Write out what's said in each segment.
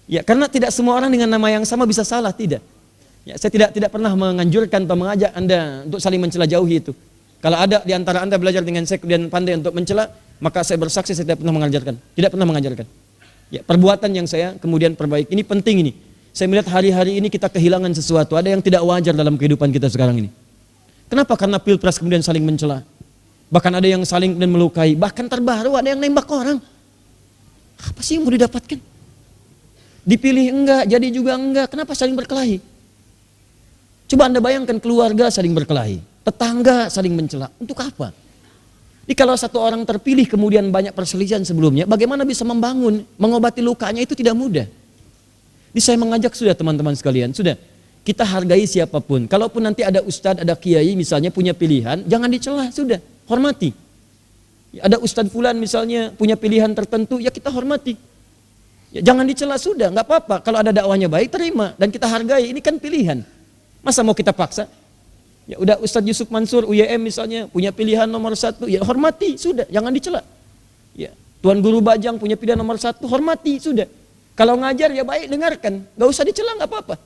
Ya, karena tidak semua orang dengan nama yang sama bisa salah, tidak. Ya, saya tidak pernah menganjurkan atau mengajak Anda untuk saling mencela, jauhi itu. Kalau ada di antara Anda belajar dengan saya kemudian pandai untuk mencela, maka saya bersaksi saya tidak pernah mengajarkan. Tidak pernah mengajarkan. Ya, perbuatan yang saya kemudian perbaiki. Ini penting ini. Saya melihat hari-hari ini kita kehilangan sesuatu. Ada yang tidak wajar dalam kehidupan kita sekarang ini. Kenapa? Karena pilpres kemudian saling mencela. Bahkan ada yang saling dan melukai. Bahkan terbaru ada yang nembak orang. Apa sih yang mau didapatkan? Dipilih enggak, jadi juga enggak. Kenapa saling berkelahi? Coba Anda bayangkan keluarga saling berkelahi, tetangga saling mencela. Untuk apa? Jadi kalau satu orang terpilih kemudian banyak perselisihan sebelumnya, bagaimana bisa membangun, mengobati lukanya itu tidak mudah. Jadi saya mengajak sudah teman-teman sekalian, sudah kita hargai siapapun. Kalaupun nanti ada ustadz, ada kiai misalnya punya pilihan, jangan dicela, sudah, hormati. Ada ustadz fulan misalnya punya pilihan tertentu, ya kita hormati. Ya, jangan dicela, sudah, nggak apa-apa. Kalau ada dakwahnya baik, terima dan kita hargai. Ini kan pilihan. Masa mau kita paksa? Ya udah Ustadz Yusuf Mansur UYM misalnya punya pilihan nomor 1, ya hormati, sudah, jangan dicela. Ya, Tuan Guru Bajang punya pilihan nomor 1, hormati, sudah. Kalau ngajar ya baik, dengarkan, nggak usah dicela, nggak apa-apa.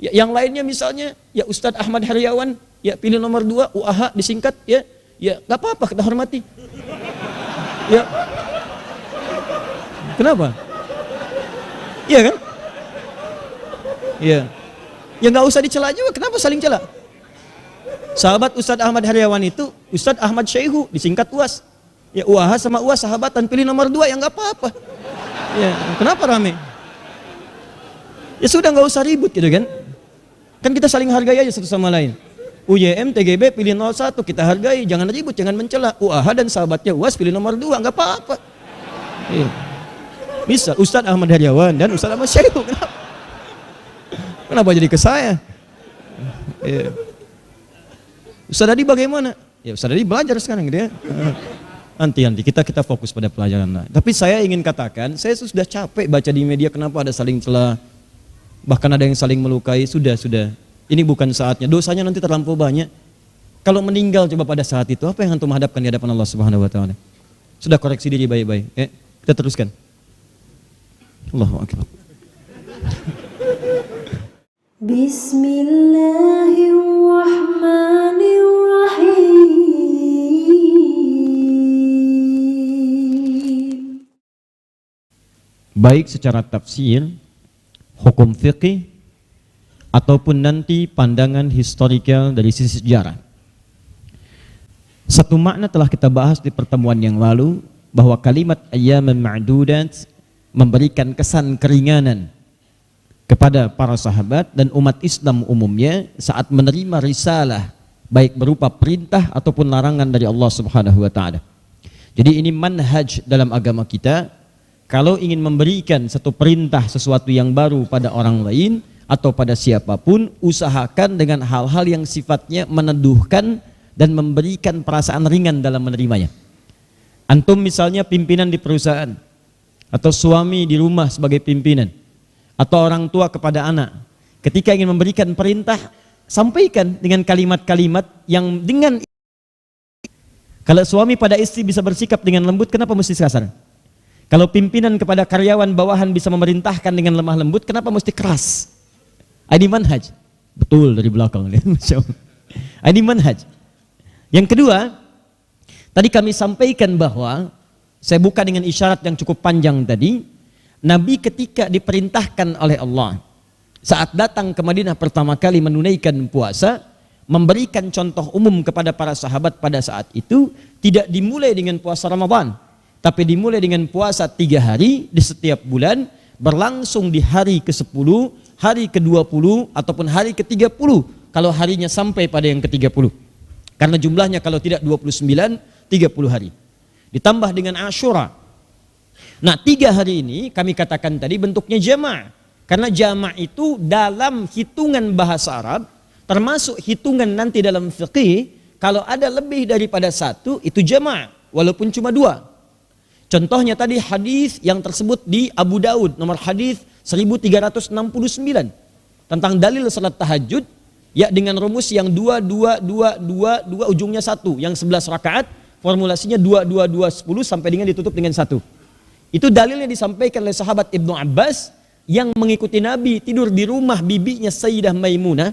Ya, yang lainnya misalnya ya Ustadz Ahmad Heriawan ya pilih nomor 2 UAH disingkat, ya nggak apa-apa, kita hormati. Ya, kenapa? Iya kan? Iya. Ya nggak usah dicela juga, kenapa saling cela? Sahabat Ustadz Ahmad Heriawan itu Ustadz Ahmad Syaihu disingkat UAS. Ya UAH sama UAS sahabatan, pilih nomor 2 yang nggak apa-apa. Ya, kenapa rame? Ya sudah nggak usah ribut gitu kan? Kan kita saling hargai aja satu sama lain. UYM, TGB pilih 01, kita hargai, jangan ribut, jangan mencela. UAH dan sahabatnya UAS pilih nomor 2, nggak apa-apa. Ya. Bisa Ustadz Ahmad Heriawan dan Ustadz Ahmad Syaihu, kenapa jadi ke saya? Ya. Ustadz Adi bagaimana? Ya Ustadz Adi belajar sekarang gitu ya. Nanti kita fokus pada pelajaran. Tapi saya ingin katakan, saya sudah capek baca di media kenapa ada saling celah, bahkan ada yang saling melukai. Sudah. Ini bukan saatnya. Dosanya nanti terlampau banyak. Kalau meninggal coba pada saat itu, apa yang antum hadapkan di hadapan Allah Subhanahu Wa Taala? Sudah koreksi diri baik-baik. Kita teruskan. Allahu Akbar. Bismillahirrahmanirrahim. Baik secara tafsir, hukum fikih, ataupun nanti pandangan historical dari sisi sejarah. Satu makna telah kita bahas di pertemuan yang lalu, bahwa kalimat ayyaman ma'dudat memberikan kesan keringanan kepada para sahabat dan umat Islam umumnya saat menerima risalah, baik berupa perintah ataupun larangan dari Allah Subhanahu wa Ta'ala. Jadi ini manhaj dalam agama kita. Kalau ingin memberikan satu perintah, sesuatu yang baru pada orang lain atau pada siapapun, usahakan dengan hal-hal yang sifatnya meneduhkan dan memberikan perasaan ringan dalam menerimanya. Antum misalnya pimpinan di perusahaan, atau suami di rumah sebagai pimpinan, atau orang tua kepada anak, ketika ingin memberikan perintah, sampaikan dengan kalimat-kalimat yang dengan. Kalau suami pada istri bisa bersikap dengan lembut, kenapa mesti kasar? Kalau pimpinan kepada karyawan bawahan bisa memerintahkan dengan lemah lembut, kenapa mesti keras? Ini manhaj. Betul dari belakang. Ini manhaj. Yang kedua, tadi kami sampaikan bahwa saya buka dengan isyarat yang cukup panjang tadi. Nabi ketika diperintahkan oleh Allah saat datang ke Madinah pertama kali menunaikan puasa, memberikan contoh umum kepada para sahabat pada saat itu, tidak dimulai dengan puasa Ramadan, tapi dimulai dengan puasa 3 hari di setiap bulan, berlangsung di hari ke-10, hari ke-20 ataupun hari ke-30 kalau harinya sampai pada yang ke-30. Karena jumlahnya kalau tidak 29, 30 hari. Ditambah dengan Asyura. Nah 3 hari ini kami katakan tadi bentuknya jama'. Karena jama' itu dalam hitungan bahasa Arab, termasuk hitungan nanti dalam fiqih, kalau ada lebih daripada 1 itu jama', walaupun cuma 2. Contohnya tadi hadis yang tersebut di Abu Daud, nomor hadis 1369 tentang dalil salat tahajud, ya dengan rumus yang 2 ujungnya 1, yang 11 rakaat formulasinya 2 10 sampai dengan ditutup dengan 1. Itu dalilnya disampaikan oleh sahabat Ibnu Abbas yang mengikuti Nabi tidur di rumah bibinya Sayyidah Maimunah.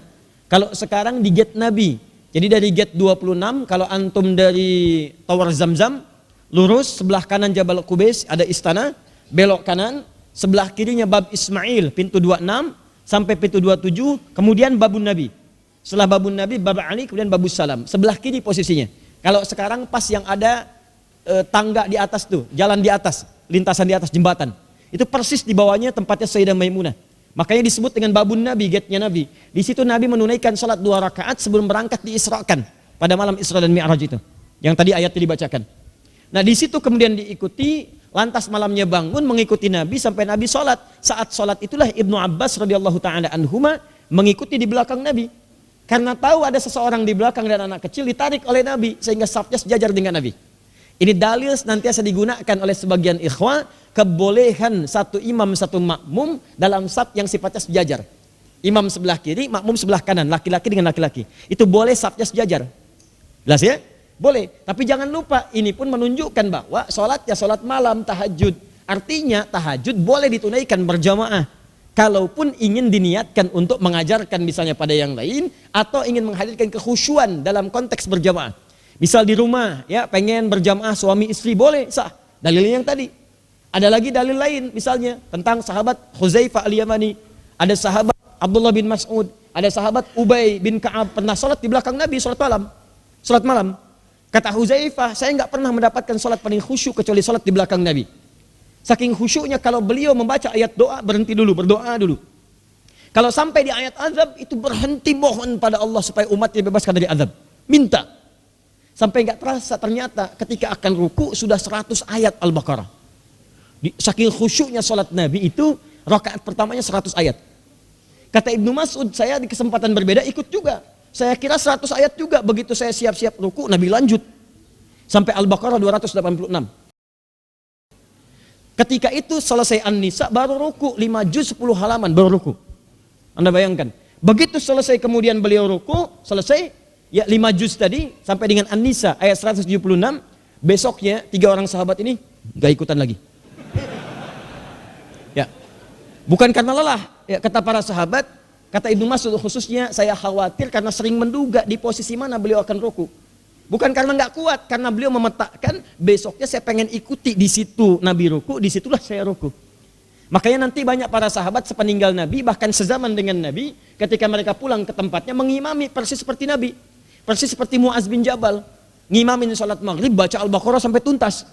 Kalau sekarang di gate Nabi. Jadi dari gate 26, kalau antum dari Tower Zamzam, lurus sebelah kanan Jabal Qubais ada istana, belok kanan, sebelah kirinya Bab Ismail, pintu 26 sampai pintu 27, kemudian Babun Nabi. Setelah Babun Nabi, Bab Ali, kemudian Babus Salam. Sebelah kiri posisinya. Kalau sekarang pas yang ada tangga di atas tuh, jalan di atas, lintasan di atas jembatan. Itu persis di bawahnya tempatnya Sayyidah Maimunah. Makanya disebut dengan Babun Nabi, gate-nya Nabi. Di situ Nabi menunaikan salat 2 rakaat sebelum berangkat diisrakan pada malam Isra dan Mi'raj itu. Yang tadi ayatnya dibacakan. Nah di situ kemudian diikuti, lantas malamnya bangun mengikuti Nabi sampai Nabi sholat. Saat sholat itulah Ibnu Abbas radhiyallahu taala anhuma mengikuti di belakang Nabi. Karena tahu ada seseorang di belakang dan anak kecil, ditarik oleh Nabi sehingga safnya sejajar dengan Nabi. Ini dalil senantiasa digunakan oleh sebagian ikhwah kebolehan satu imam satu makmum dalam saf yang sifatnya sejajar. Imam sebelah kiri, makmum sebelah kanan, laki-laki dengan laki-laki. Itu boleh safnya sejajar. Jelas ya? Boleh. Tapi jangan lupa, ini pun menunjukkan bahwa sholatnya sholat malam, tahajud. Artinya tahajud boleh ditunaikan berjamaah. Kalaupun ingin diniatkan untuk mengajarkan misalnya pada yang lain, atau ingin menghadirkan kekhusyuan dalam konteks berjamaah. Misal di rumah, ya pengen berjamaah suami istri, boleh, sah. Dalilnya yang tadi. Ada lagi dalil lain, misalnya tentang sahabat Khuzaifah al-Yamani. Ada sahabat Abdullah bin Mas'ud. Ada sahabat Ubay bin Ka'ab. Pernah sholat di belakang Nabi, sholat malam. Sholat malam. Kata Khuzaifah, saya nggak pernah mendapatkan sholat paling khusyuk kecuali sholat di belakang Nabi. Saking khusyuknya kalau beliau membaca ayat doa, berhenti dulu, berdoa dulu. Kalau sampai di ayat azab, itu berhenti mohon pada Allah supaya umatnya dibebaskan dari azab. Minta. Sampai nggak terasa ternyata ketika akan ruku sudah 100 ayat Al-Baqarah. Saking khusyuknya sholat Nabi itu, rakaat pertamanya 100 ayat. Kata Ibnu Mas'ud, saya di kesempatan berbeda ikut juga. Saya kira 100 ayat juga. Begitu saya siap-siap ruku, Nabi lanjut. Sampai Al-Baqarah 286. Ketika itu selesai An-Nisa, baru ruku. 5 juz 10 halaman, baru ruku. Anda bayangkan. Begitu selesai kemudian beliau ruku, selesai, ya 5 juz tadi, sampai dengan An-Nisa, ayat 176, besoknya 3 orang sahabat ini, gak ikutan lagi. Ya, bukan karena lelah, ya, kata para sahabat, kata Ibnu Mas'ud khususnya, saya khawatir karena sering menduga di posisi mana beliau akan ruku. Bukan karena nggak kuat, karena beliau memetakan besoknya saya pengen ikuti di situ Nabi ruku, di situlah saya ruku. Makanya nanti banyak para sahabat sepeninggal Nabi, bahkan sezaman dengan Nabi, ketika mereka pulang ke tempatnya mengimami persis seperti Nabi, persis seperti Mu'az bin Jabal, ngimamin sholat maghrib baca Al-Baqarah sampai tuntas.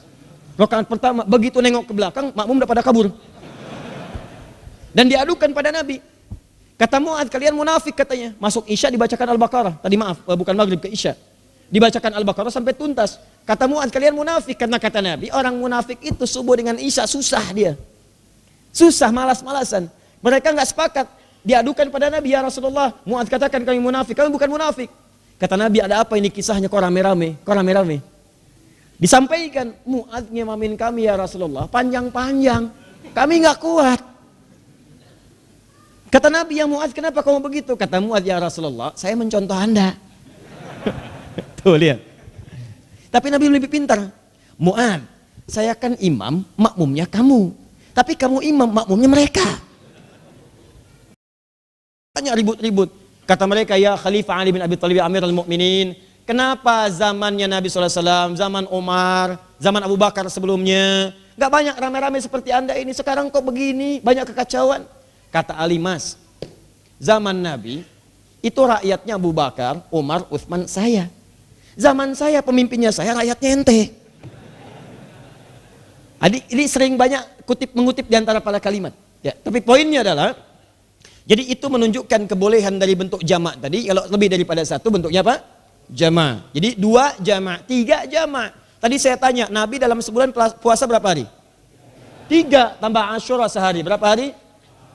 Rakaat pertama, begitu nengok ke belakang, makmum udah pada kabur. Dan diadukan pada Nabi. Kata Mu'adz, kalian munafik katanya. Masuk Isya dibacakan Al-Baqarah. Tadi maaf, bukan maghrib ke Isya. Dibacakan Al-Baqarah sampai tuntas. Kata Mu'adz, kalian munafik. Karena kata Nabi, orang munafik itu subuh dengan Isya susah dia. Susah, malas-malasan. Mereka nggak sepakat. Diadukan pada Nabi, ya Rasulullah. Mu'adz katakan kami munafik. Kami bukan munafik. Kata Nabi, ada apa ini kisahnya kok rame-rame? Kok rame-rame? Disampaikan, Mu'adz ngimamin kami ya Rasulullah. Panjang-panjang. Kami nggak kuat. Kata Nabi, ya Mu'adz, kenapa kamu begitu? Kata Mu'adz, ya Rasulullah, saya mencontoh Anda. Tuh lihat. Tapi Nabi lebih pintar. Mu'adz, saya kan imam, makmumnya kamu. Tapi kamu imam, makmumnya mereka. Banyak ribut-ribut. Kata mereka, ya Khalifah Ali bin Abi Thalib Amirul Mukminin, kenapa zamannya Nabi SAW, zaman Umar, zaman Abu Bakar sebelumnya, gak banyak rame-rame seperti Anda ini, sekarang kok begini, banyak kekacauan. Kata Ali, Mas, zaman Nabi, itu rakyatnya Abu Bakar, Umar, Utsman, saya. Zaman saya, pemimpinnya saya, rakyatnya ente. Ini sering banyak mengutip di antara para kalimat. Ya, tapi poinnya adalah, jadi itu menunjukkan kebolehan dari bentuk jamak tadi. Kalau lebih daripada satu, bentuknya apa? Jamak. Jadi 2 jamak, 3 jamak. Tadi saya tanya, Nabi dalam sebulan puasa berapa hari? 3 tambah Asyura sehari. Berapa hari?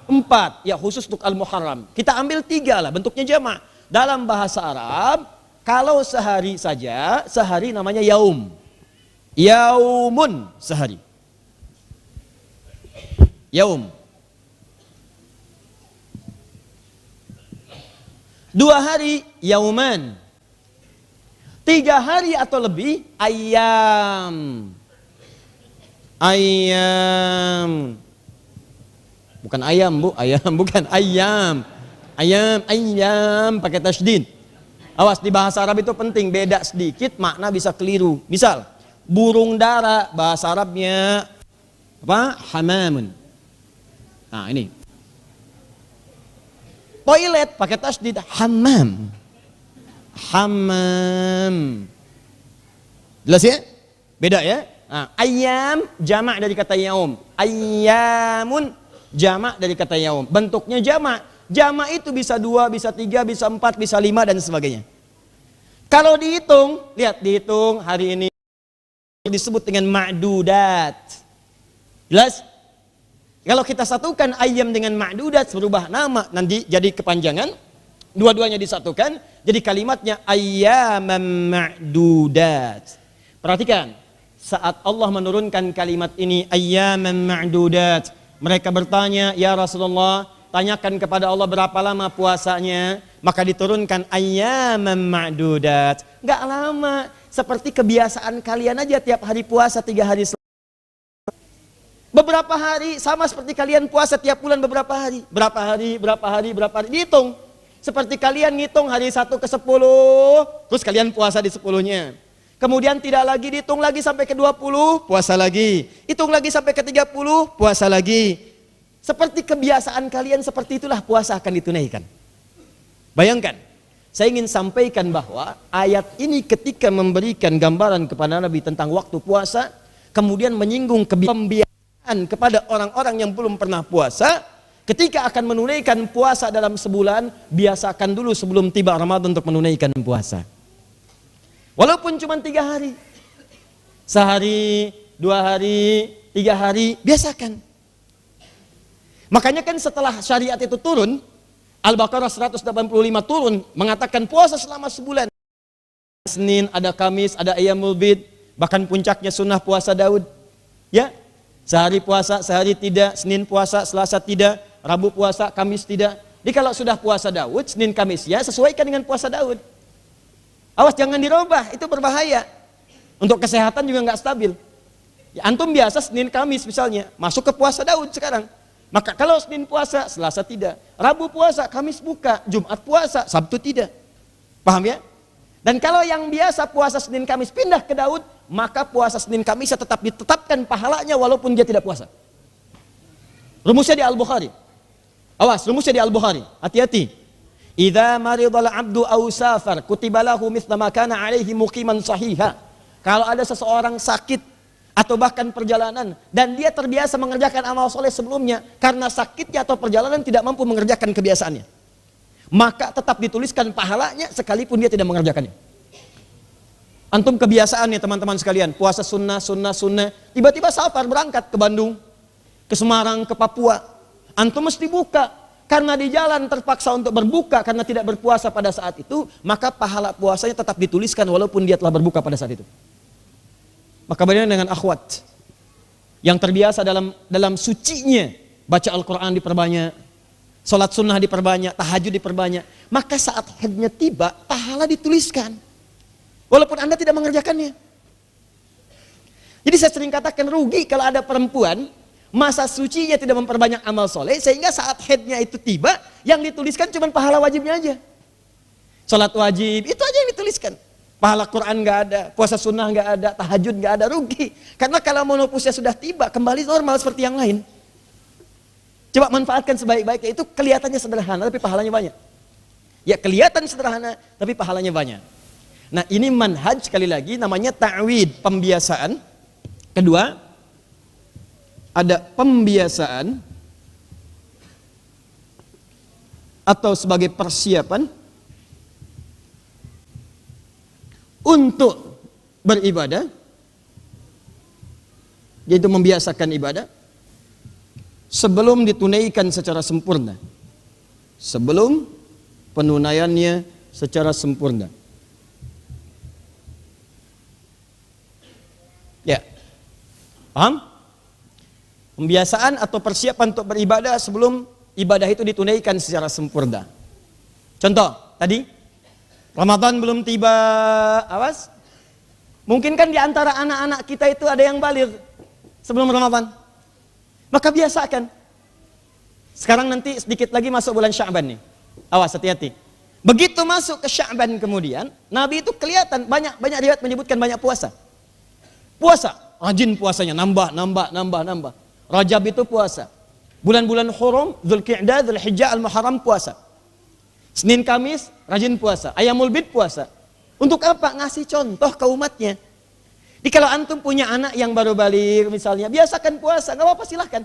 4, ya khusus untuk Al-Muharram. Kita ambil 3 lah, bentuknya jamak. Dalam bahasa Arab, kalau sehari saja, sehari namanya yaum. Yaumun, sehari. Yaum. 2 hari, yauman. 3 hari atau lebih, ayyam. Ayyam. Bukan ayam, Bu. Ayam, bukan ayam. Ayam pakai tasydid. Awas, di bahasa Arab itu penting, beda sedikit makna bisa keliru. Misal, burung dara bahasa Arabnya apa? Hamamun. Nah, ini. Toilet pakai tasydid hammam. Hammam. Jelas ya? Beda ya? Nah, ayam jamak dari kata yaum. Ayyamun jamak dari kata yaum. Bentuknya jamak. Jamak itu bisa 2, bisa 3, bisa 4, bisa 5 dan sebagainya. Kalau dihitung, lihat dihitung hari ini disebut dengan ma'dudat. Jelas? Kalau kita satukan ayam dengan ma'dudat berubah nama nanti jadi kepanjangan. Dua-duanya disatukan jadi kalimatnya ayyaman ma'dudat. Perhatikan, saat Allah menurunkan kalimat ini ayyaman ma'dudat, mereka bertanya, "Ya Rasulullah, tanyakan kepada Allah berapa lama puasanya?" Maka diturunkan ayyaman ma'dudat. Enggak lama, seperti kebiasaan kalian aja tiap hari puasa 3 hari. Beberapa hari sama seperti kalian puasa tiap bulan beberapa hari. Berapa hari dihitung. Seperti kalian ngitung hari 1 ke 10, terus kalian puasa di 10-nya. Kemudian tidak lagi dihitung lagi sampai ke 20, puasa lagi. Hitung lagi sampai ke 30, puasa lagi. Seperti kebiasaan kalian, seperti itulah puasa akan ditunaikan. Bayangkan, saya ingin sampaikan bahwa ayat ini ketika memberikan gambaran kepada Nabi tentang waktu puasa, kemudian menyinggung kebiasaan kepada orang-orang yang belum pernah puasa, ketika akan menunaikan puasa dalam sebulan, biasakan dulu sebelum tiba Ramadan untuk menunaikan puasa. Walaupun cuma 3 hari, sehari, 2 hari, 3 hari, biasakan. Makanya kan setelah syariat itu turun, Al-Baqarah 185 turun, mengatakan puasa selama sebulan. Senin, ada Kamis, ada Ayyamul Bid, bahkan puncaknya sunnah puasa Daud. Ya, sehari puasa, sehari tidak, Senin puasa, Selasa tidak, Rabu puasa, Kamis tidak. Jadi kalau sudah puasa Daud, Senin Kamis ya, sesuaikan dengan puasa Daud. Awas jangan dirubah, itu berbahaya. Untuk kesehatan juga nggak stabil. Ya, antum biasa Senin Kamis misalnya, masuk ke puasa Daud sekarang. Maka kalau Senin puasa, Selasa tidak. Rabu puasa, Kamis buka, Jumat puasa, Sabtu tidak. Paham ya? Dan kalau yang biasa puasa Senin Kamis pindah ke Daud, maka puasa Senin Kamis tetap ditetapkan pahalanya walaupun dia tidak puasa. Rumusnya di Al-Bukhari. Awas, rumusnya di Al-Bukhari. Hati-hati. Idza maridal abdu aw safar kutiba lahu mithla ma kana alaihi muqiman sahiha. Kalau ada seseorang sakit atau bahkan perjalanan dan dia terbiasa mengerjakan amal soleh sebelumnya, karena sakitnya atau perjalanan tidak mampu mengerjakan kebiasaannya, maka tetap dituliskan pahalanya sekalipun dia tidak mengerjakannya. Antum kebiasaan nih teman-teman sekalian, puasa sunnah, tiba-tiba safar berangkat ke Bandung, ke Semarang, ke Papua. Antum mesti buka. Karena di jalan terpaksa untuk berbuka karena tidak berpuasa pada saat itu, maka pahala puasanya tetap dituliskan walaupun dia telah berbuka pada saat itu. Maka bagaimana dengan akhwat yang terbiasa dalam sucinya baca Al-Quran diperbanyak, sholat sunnah diperbanyak, tahajud diperbanyak, maka saat haidnya tiba, pahala dituliskan walaupun Anda tidak mengerjakannya. Jadi saya sering katakan rugi kalau ada perempuan masa sucinya tidak memperbanyak amal soleh, sehingga saat haidnya itu tiba, yang dituliskan cuma pahala wajibnya aja. Sholat wajib, itu aja yang dituliskan. Pahala Quran nggak ada, puasa sunnah nggak ada, tahajud nggak ada, rugi. Karena kalau menopusnya sudah tiba, kembali normal seperti yang lain. Coba manfaatkan sebaik-baiknya, itu kelihatannya sederhana, tapi pahalanya banyak. Ya kelihatan sederhana, tapi pahalanya banyak. Nah ini manhaj, sekali lagi, namanya ta'wid, pembiasaan. Kedua, ada pembiasaan atau sebagai persiapan untuk beribadah, yaitu membiasakan ibadah sebelum ditunaikan secara sempurna, sebelum penunaiannya secara sempurna. Ya, paham? Pembiasaan atau persiapan untuk beribadah sebelum ibadah itu ditunaikan secara sempurna. Contoh, tadi Ramadan belum tiba, awas. Mungkin kan di antara anak-anak kita itu ada yang baligh sebelum Ramadan. Maka biasakan. Sekarang nanti sedikit lagi masuk bulan Sya'ban nih. Awas, hati-hati. Begitu masuk ke Sya'ban kemudian, Nabi itu kelihatan banyak riwayat menyebutkan banyak puasa. Puasa, rajin puasanya, nambah. Rajab itu puasa. Bulan-bulan Hurum, Dzulqa'dah, Dzulhijjah, Al-Muharram puasa. Senin Kamis rajin puasa, Ayyamul Bid puasa. Untuk apa? Ngasih contoh ke umatnya. Jadi kalau antum punya anak yang baru balik misalnya, biasakan puasa, nggak apa-apa silahkan.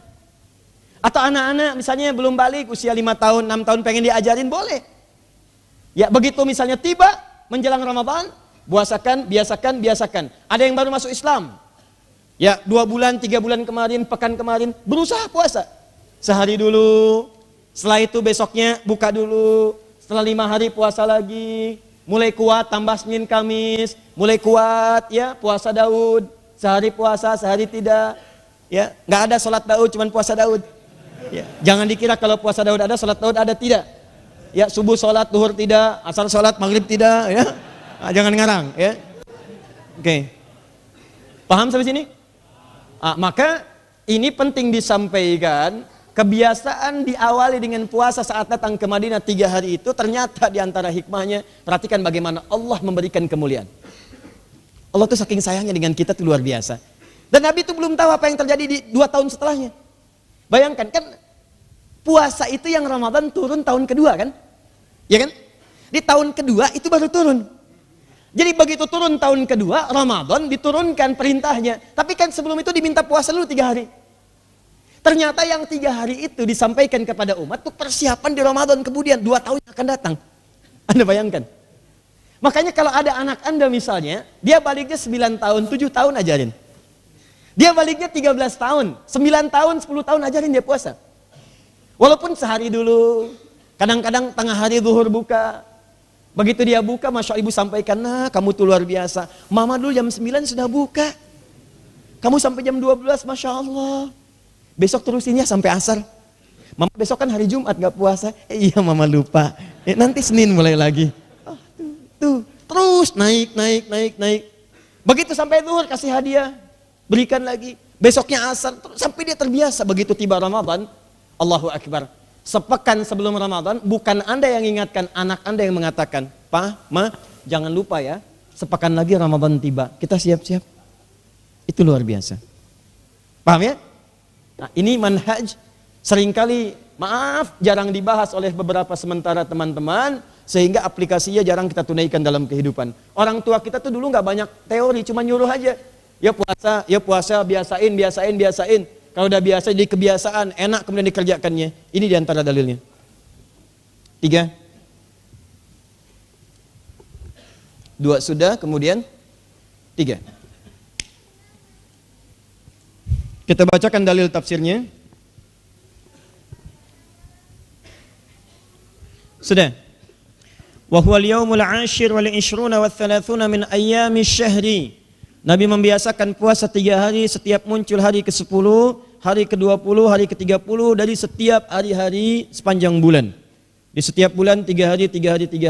Atau anak-anak misalnya belum balik, usia 5 tahun, 6 tahun pengen diajarin, boleh. Ya begitu misalnya tiba menjelang Ramadan, biasakan. Ada yang baru masuk Islam. Ya 2 bulan, 3 bulan kemarin, pekan kemarin, berusaha puasa. Sehari dulu, setelah itu besoknya buka dulu, setelah 5 hari puasa lagi, mulai kuat tambah Senin Kamis, mulai kuat ya puasa Daud, sehari puasa, sehari tidak. Ya, nggak ada sholat Daud, cuman puasa Daud. Ya, jangan dikira kalau puasa Daud ada, sholat Daud ada, tidak. Ya, subuh sholat, duhur tidak, asar sholat, maghrib tidak, ya. Nah, jangan ngarang, ya. Oke. Paham sampai sini? Maka ini penting disampaikan, kebiasaan diawali dengan puasa saat datang ke Madinah 3 hari itu, ternyata diantara hikmahnya, perhatikan bagaimana Allah memberikan kemuliaan. Allah tuh saking sayangnya dengan kita tuh luar biasa. Dan Nabi itu belum tahu apa yang terjadi di 2 tahun setelahnya. Bayangkan kan puasa itu yang Ramadan turun tahun kedua kan? Ya kan? Di tahun kedua itu baru turun. Jadi begitu turun tahun kedua, Ramadan diturunkan perintahnya. Tapi kan sebelum itu diminta puasa dulu 3 hari. Ternyata yang 3 hari itu disampaikan kepada umat untuk persiapan di Ramadan kemudian 2 tahun yang akan datang. Anda bayangkan. Makanya kalau ada anak Anda misalnya, dia baliknya 9 tahun, 7 tahun ajarin. Dia baliknya 13 tahun, 9 tahun, 10 tahun ajarin dia puasa. Walaupun sehari dulu, kadang-kadang tengah hari zuhur buka. Begitu dia buka, Masya Allah ibu sampaikan, nah kamu tuh luar biasa. Mama dulu jam 9 sudah buka. Kamu sampai jam 12, Masya Allah. Besok terusin ya sampai asar. Mama besok kan hari Jumat gak puasa. Iya mama lupa. Nanti Senin mulai lagi. Tuh, terus naik. Begitu sampai zuhur kasih hadiah. Berikan lagi, besoknya asar, sampai dia terbiasa. Begitu tiba Ramadan, Allahu Akbar. Sepekan sebelum Ramadan, bukan Anda yang ingatkan, anak Anda yang mengatakan, "Pa, Ma, jangan lupa ya, sepekan lagi Ramadan tiba, kita siap-siap." Itu luar biasa. Paham ya? Nah, ini manhaj seringkali, maaf, jarang dibahas oleh beberapa sementara teman-teman, sehingga aplikasinya jarang kita tunaikan dalam kehidupan. Orang tua kita tuh dulu nggak banyak teori, cuma nyuruh aja. Ya puasa, biasain. Kalau udah biasa jadi kebiasaan, enak kemudian dikerjakannya. Ini diantara dalilnya. 3. 2 sudah, kemudian 3. Kita bacakan dalil tafsirnya. Sudah. Wa huwal yaumul 'ashir wal 'ishruna wa 30 min ayyamish syahri. Nabi membiasakan puasa 3 hari setiap muncul hari ke-10, hari ke-20, hari ke-30 dari setiap hari-hari sepanjang bulan. Di setiap bulan 3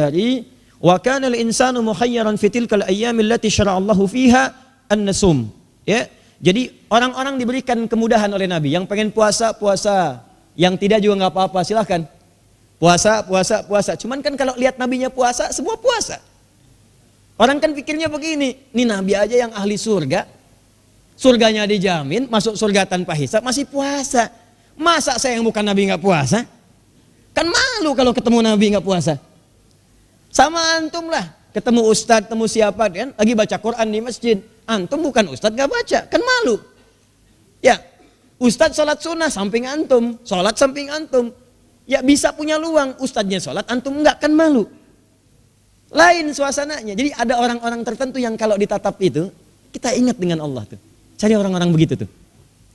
hari. Wa kana al-insanu mukhayyaran fi tilkal ayyamil lati syara'allahu fiha an-nasum. Ya. Jadi orang-orang diberikan kemudahan oleh Nabi. Yang pengen puasa, puasa. Yang tidak juga enggak apa-apa, silahkan. Puasa. Cuman kan kalau lihat nabinya puasa, semua puasa. Orang kan pikirnya begini, ini Nabi aja yang ahli surga, surganya dijamin, masuk surga tanpa hisab, masih puasa. Masa saya yang bukan Nabi nggak puasa? Kan malu kalau ketemu Nabi nggak puasa. Sama antum lah, ketemu ustadz, ketemu siapa kan, lagi baca Quran di masjid. Antum bukan ustadz nggak baca, kan malu. Ya, ustadz sholat sunnah samping antum, sholat samping antum. Ya bisa punya luang, ustadznya sholat, antum nggak, kan malu. Lain suasananya. Jadi ada orang-orang tertentu yang kalau ditatap itu, kita ingat dengan Allah tuh. Cari orang-orang begitu tuh.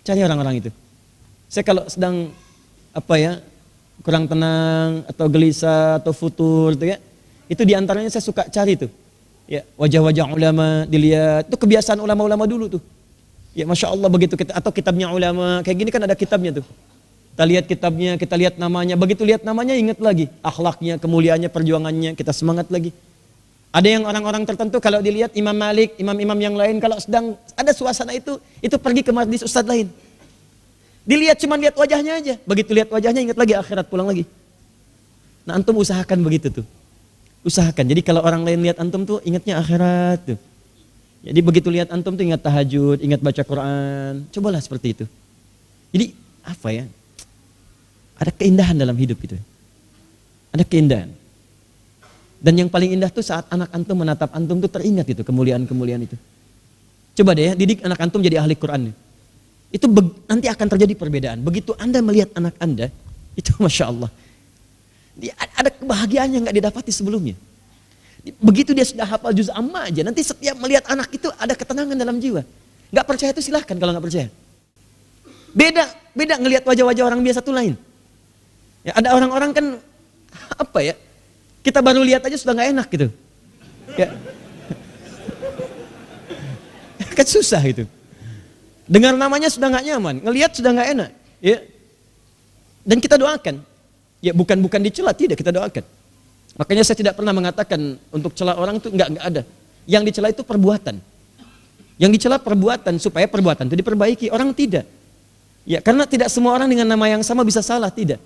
Cari orang-orang itu. Saya kalau sedang kurang tenang atau gelisah atau futur tuh ya, itu diantaranya saya suka cari tuh. Ya, wajah-wajah ulama dilihat. Itu kebiasaan ulama-ulama dulu tuh. Ya, Masya Allah begitu kita, atau kitabnya ulama kayak gini kan ada kitabnya tuh. Kita lihat kitabnya, kita lihat namanya. Begitu lihat namanya ingat lagi akhlaknya, kemuliaannya, perjuangannya, kita semangat lagi. Ada yang orang-orang tertentu kalau dilihat Imam Malik, imam-imam yang lain kalau sedang ada suasana itu pergi ke majlis ustadz lain. Dilihat cuma lihat wajahnya aja. Begitu lihat wajahnya ingat lagi akhirat, pulang lagi. Nah antum usahakan begitu tuh. Usahakan. Jadi kalau orang lain lihat antum tuh ingatnya akhirat tuh. Jadi begitu lihat antum tuh ingat tahajud, ingat baca Quran. Cobalah seperti itu. Jadi apa ya? Ada keindahan dalam hidup itu. Ada keindahan. Dan yang paling indah tuh saat anak antum menatap antum tuh teringat itu kemuliaan-kemuliaan itu. Coba deh ya, didik anak antum jadi ahli Quran. Itu nanti akan terjadi perbedaan. Begitu Anda melihat anak Anda, itu Masya Allah. Ada kebahagiaan yang gak didapati sebelumnya. Begitu dia sudah hafal juz amma aja, nanti setiap melihat anak itu ada ketenangan dalam jiwa. Gak percaya itu silahkan kalau gak percaya. Beda ngelihat wajah-wajah orang biasa tuh lain. Ya, ada orang-orang kan, apa ya, kita baru lihat aja sudah gak enak gitu. Ya. Kan susah itu. Dengar namanya sudah gak nyaman, ngelihat sudah gak enak. Ya. Dan kita doakan. Ya bukan dicela, tidak, kita doakan. Makanya saya tidak pernah mengatakan untuk cela orang itu enggak ada. Yang dicela itu perbuatan. Yang dicela perbuatan supaya perbuatan itu diperbaiki. Orang tidak. Ya, karena tidak semua orang dengan nama yang sama bisa salah, tidak.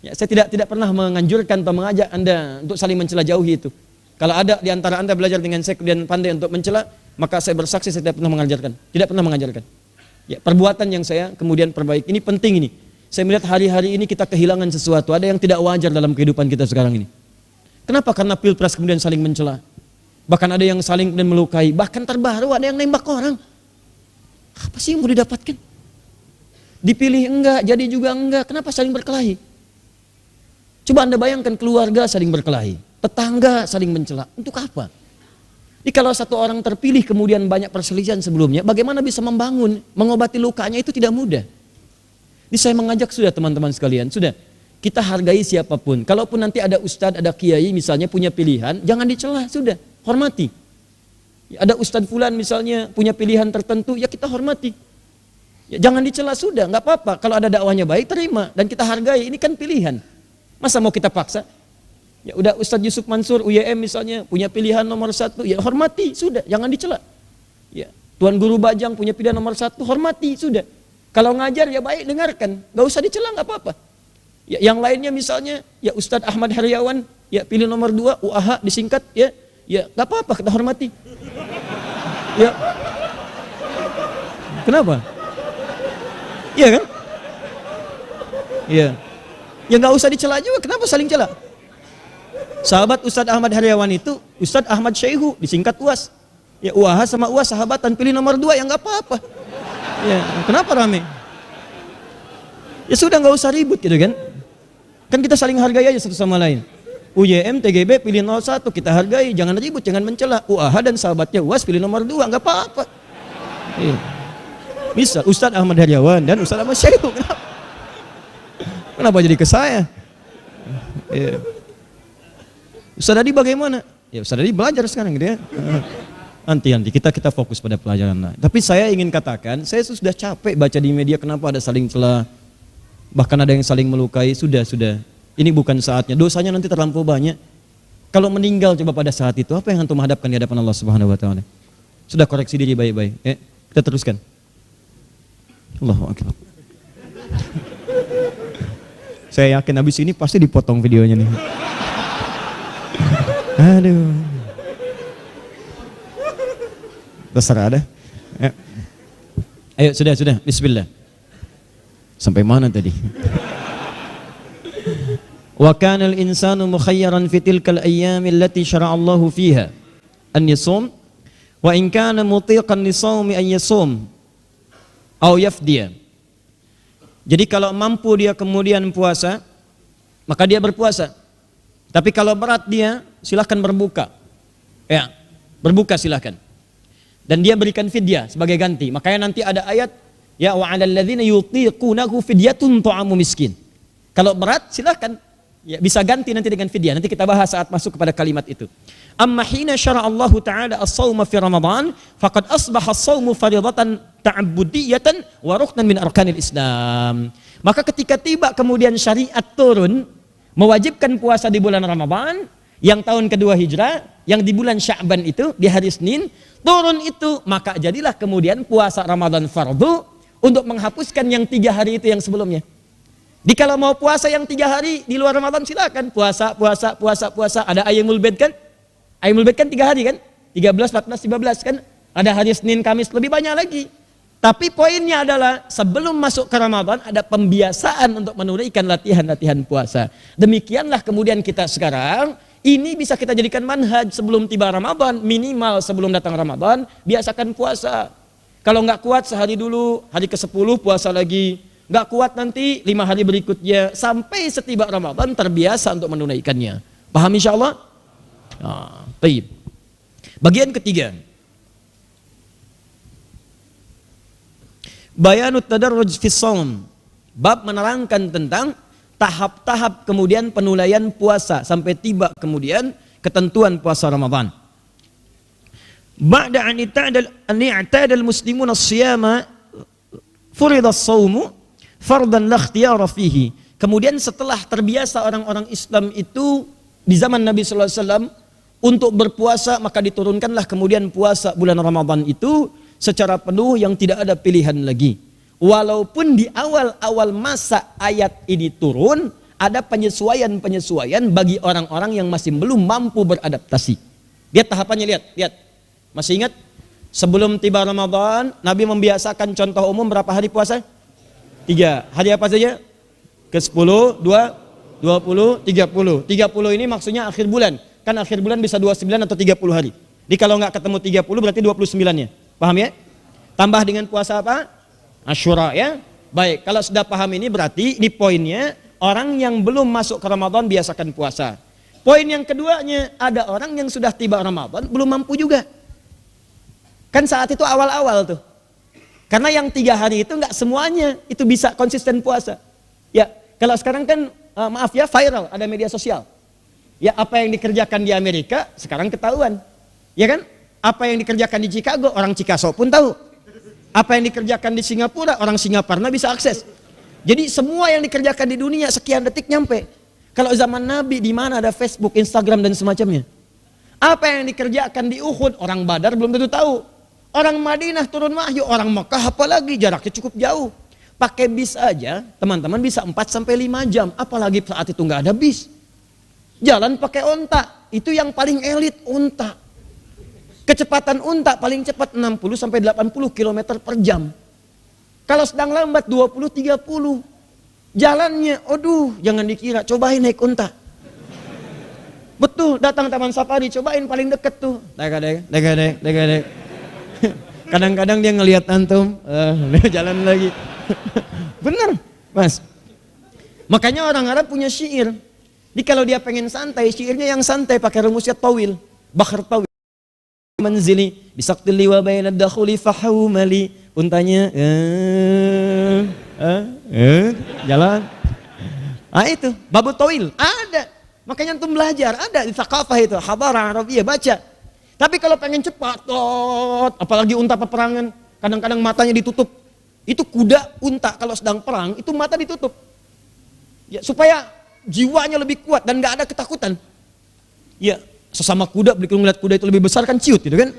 Ya, saya tidak pernah menganjurkan atau mengajak Anda untuk saling mencela, jauhi itu. Kalau ada di antara Anda belajar dengan saya kemudian pandai untuk mencela, maka saya bersaksi saya tidak pernah mengajarkan. Tidak pernah mengajarkan. Ya, perbuatan yang saya kemudian perbaiki. Ini penting ini. Saya melihat hari-hari ini kita kehilangan sesuatu. Ada yang tidak wajar dalam kehidupan kita sekarang ini. Kenapa? Karena pilpres kemudian saling mencela. Bahkan ada yang saling kemudian melukai. Bahkan terbaru ada yang nembak orang. Apa sih yang mau didapatkan? Dipilih enggak, jadi juga enggak. Kenapa saling berkelahi? Coba Anda bayangkan keluarga saling berkelahi. Tetangga saling mencela. Untuk apa? Jadi kalau satu orang terpilih kemudian banyak perselisihan sebelumnya, bagaimana bisa membangun, mengobati lukanya itu tidak mudah. Jadi saya mengajak sudah teman-teman sekalian, sudah. Kita hargai siapapun. Kalaupun nanti ada ustadz, ada kiai misalnya punya pilihan, jangan dicela, sudah. Hormati. Ya, ada ustadz fulan misalnya punya pilihan tertentu, ya kita hormati. Ya, jangan dicela, sudah, nggak apa-apa. Kalau ada dakwahnya baik, terima. Dan kita hargai, ini kan pilihan. Masa mau kita paksa? Ya udah Ustadz Yusuf Mansur, UYM misalnya, punya pilihan nomor 1, ya hormati, sudah. Jangan dicela. Ya, Tuan Guru Bajang punya pilihan nomor 1, hormati, sudah. Kalau ngajar, ya baik, dengarkan. Nggak usah dicela, nggak apa-apa. Ya, yang lainnya misalnya, ya Ustadz Ahmad Heriawan, ya pilih nomor 2, UAH disingkat, ya nggak apa-apa, kita hormati. Ya, kenapa? Iya kan? Iya. Ya nggak usah dicela juga, kenapa saling cela? Sahabat Ustadz Ahmad Heriawan itu, Ustadz Ahmad Syaihu, disingkat UAS. Ya UAH sama UAS sahabatan, pilih nomor 2, ya nggak apa-apa. Ya, kenapa rame? Ya sudah nggak usah ribut gitu kan? Kan kita saling hargai aja satu sama lain. UYM, TGB pilih 01, kita hargai, jangan ribut, jangan mencela. UAH dan sahabatnya UAS pilih nomor 2, nggak apa-apa. Iya. Bisa Ustadz Ahmad Heriawan dan Ustadz Ahmad Syaihu. Kenapa jadi ke saya? Iya. Ustadz Adi bagaimana? Ya Ustadz Adi belajar sekarang gitu ya. Nanti kita fokus pada pelajaran. Tapi saya ingin katakan, saya sudah capek baca di media kenapa ada saling celah. Bahkan ada yang saling melukai, sudah. Ini bukan saatnya, dosanya nanti terlampau banyak. Kalau meninggal coba pada saat itu, apa yang antum hadapkan di hadapan Allah Subhanahu wa taala? Sudah koreksi diri baik-baik. Kita teruskan. Allahu Akbar. Saya yakin habis ini pasti dipotong videonya nih. Aduh. Terserah dah. Ayo sudah. Bismillah. Sampai mana tadi? Wa kana al-insanu mukhayyaran fi tilkal ayyam allati syara'a Allahu fiha an yasum wa in kana mutiqan li shaumi an yasum aw yafdiya. Jadi kalau mampu dia kemudian puasa, maka dia berpuasa. Tapi kalau berat dia, silahkan berbuka. Ya, berbuka silahkan. Dan dia berikan fidyah sebagai ganti. Makanya nanti ada ayat, ya wa 'alal ladzina yutiqunahu fidyatun ta'amu miskin. Kalau berat silahkan, ya bisa ganti nanti dengan fidyah. Nanti kita bahas saat masuk kepada kalimat itu. Amma hina syara'a Allahu ta'ala as-shauma fi Ramadan, faqad asbaha as-shaumu fardhatan ta'abbudiyatan wa ruknan min arkanil Islam. Maka ketika tiba kemudian syariat turun mewajibkan puasa di bulan Ramadan, yang tahun kedua Hijrah, yang di bulan Sya'ban itu di hari Senin turun itu, maka jadilah kemudian puasa Ramadan fardu untuk menghapuskan yang 3 hari itu yang sebelumnya. Di kalau mau puasa yang 3 hari di luar Ramadan silakan puasa. Ada Ayyamul Bid kan? Ayyamul Bid kan 3 hari kan? 13, 14, 15 kan? Ada hari Senin, Kamis, lebih banyak lagi. Tapi poinnya adalah sebelum masuk ke Ramadan ada pembiasaan untuk menunaikan latihan-latihan puasa. Demikianlah kemudian kita sekarang ini bisa kita jadikan manhaj sebelum tiba Ramadan, minimal sebelum datang Ramadan, biasakan puasa. Kalau nggak kuat sehari dulu, hari ke-10 puasa lagi. Nggak kuat nanti 5 hari berikutnya, sampai setiba Ramadan terbiasa untuk menunaikannya. Paham insya Allah? Baik. Bagian ketiga. Bayanut tadarruj fis shaum. Bab menerangkan tentang tahap-tahap kemudian penulaian puasa sampai tiba kemudian ketentuan puasa Ramadan. Ba'da an i'tada al-muslimun as-siyama furida as-shaumu fardan la ikhtiyara fihi. Kemudian setelah terbiasa orang-orang Islam itu di zaman Nabi sallallahu alaihi wasallam untuk berpuasa, maka diturunkanlah kemudian puasa bulan Ramadan itu secara penuh yang tidak ada pilihan lagi. Walaupun di awal-awal masa ayat ini turun, ada penyesuaian-penyesuaian bagi orang-orang yang masih belum mampu beradaptasi. Lihat tahapannya, lihat. Masih ingat? Sebelum tiba Ramadan, Nabi membiasakan contoh umum berapa hari puasa? 3. Hari apa saja? Ke-10, 2, 20, 30. 30 ini maksudnya akhir bulan. Kan akhir bulan bisa 29 atau 30 hari. Jadi kalau nggak ketemu 30 berarti 29-nya. Paham ya? Tambah dengan puasa apa? Asyura ya. Baik, kalau sudah paham ini berarti ini poinnya orang yang belum masuk ke Ramadan biasakan puasa. Poin yang keduanya, ada orang yang sudah tiba Ramadan belum mampu juga. Kan saat itu awal-awal tuh. Karena yang 3 hari itu nggak semuanya itu bisa konsisten puasa. Ya, kalau sekarang kan maaf ya viral, ada media sosial. Ya, apa yang dikerjakan di Amerika sekarang ketahuan. Ya kan? Apa yang dikerjakan di Chicago, orang Chicago pun tahu. Apa yang dikerjakan di Singapura, orang Singaparna bisa akses. Jadi semua yang dikerjakan di dunia sekian detik nyampe. Kalau zaman Nabi di mana ada Facebook, Instagram dan semacamnya. Apa yang dikerjakan di Uhud, orang Badar belum tentu tahu. Orang Madinah turun wahyu, orang Mekah apalagi jaraknya cukup jauh. Pakai bis aja, teman-teman bisa 4 sampai 5 jam, apalagi saat itu nggak ada bis. Jalan pakai onta, itu yang paling elit onta. Kecepatan unta paling cepat 60 sampai 80 km per jam. Kalau sedang lambat 20 30. Jalannya, aduh, jangan dikira, cobain naik unta. Betul, datang taman safari, cobain paling deket tuh. Dek. Kadang-kadang dia ngelihat antum, dia jalan lagi. Bener, Mas. Makanya orang Arab punya syair. Jadi kalau dia pengen santai, syairnya yang santai pakai rumusnya tawil, bakhar tawil. Manzili bisaqtil liwa bainad dakhuli fahumali. Untanya jalan. Itu babu tawil ada. Makanya antum belajar, ada di thaqafah itu, hadara Arabiyah baca. Tapi kalau pengen cepat, apalagi unta peperangan, kadang-kadang matanya ditutup. Itu kuda unta kalau sedang perang, itu mata ditutup. Ya, supaya jiwanya lebih kuat dan nggak ada ketakutan. Ya, sesama kuda, begitu ngeliat kuda itu lebih besar kan ciut gitu kan.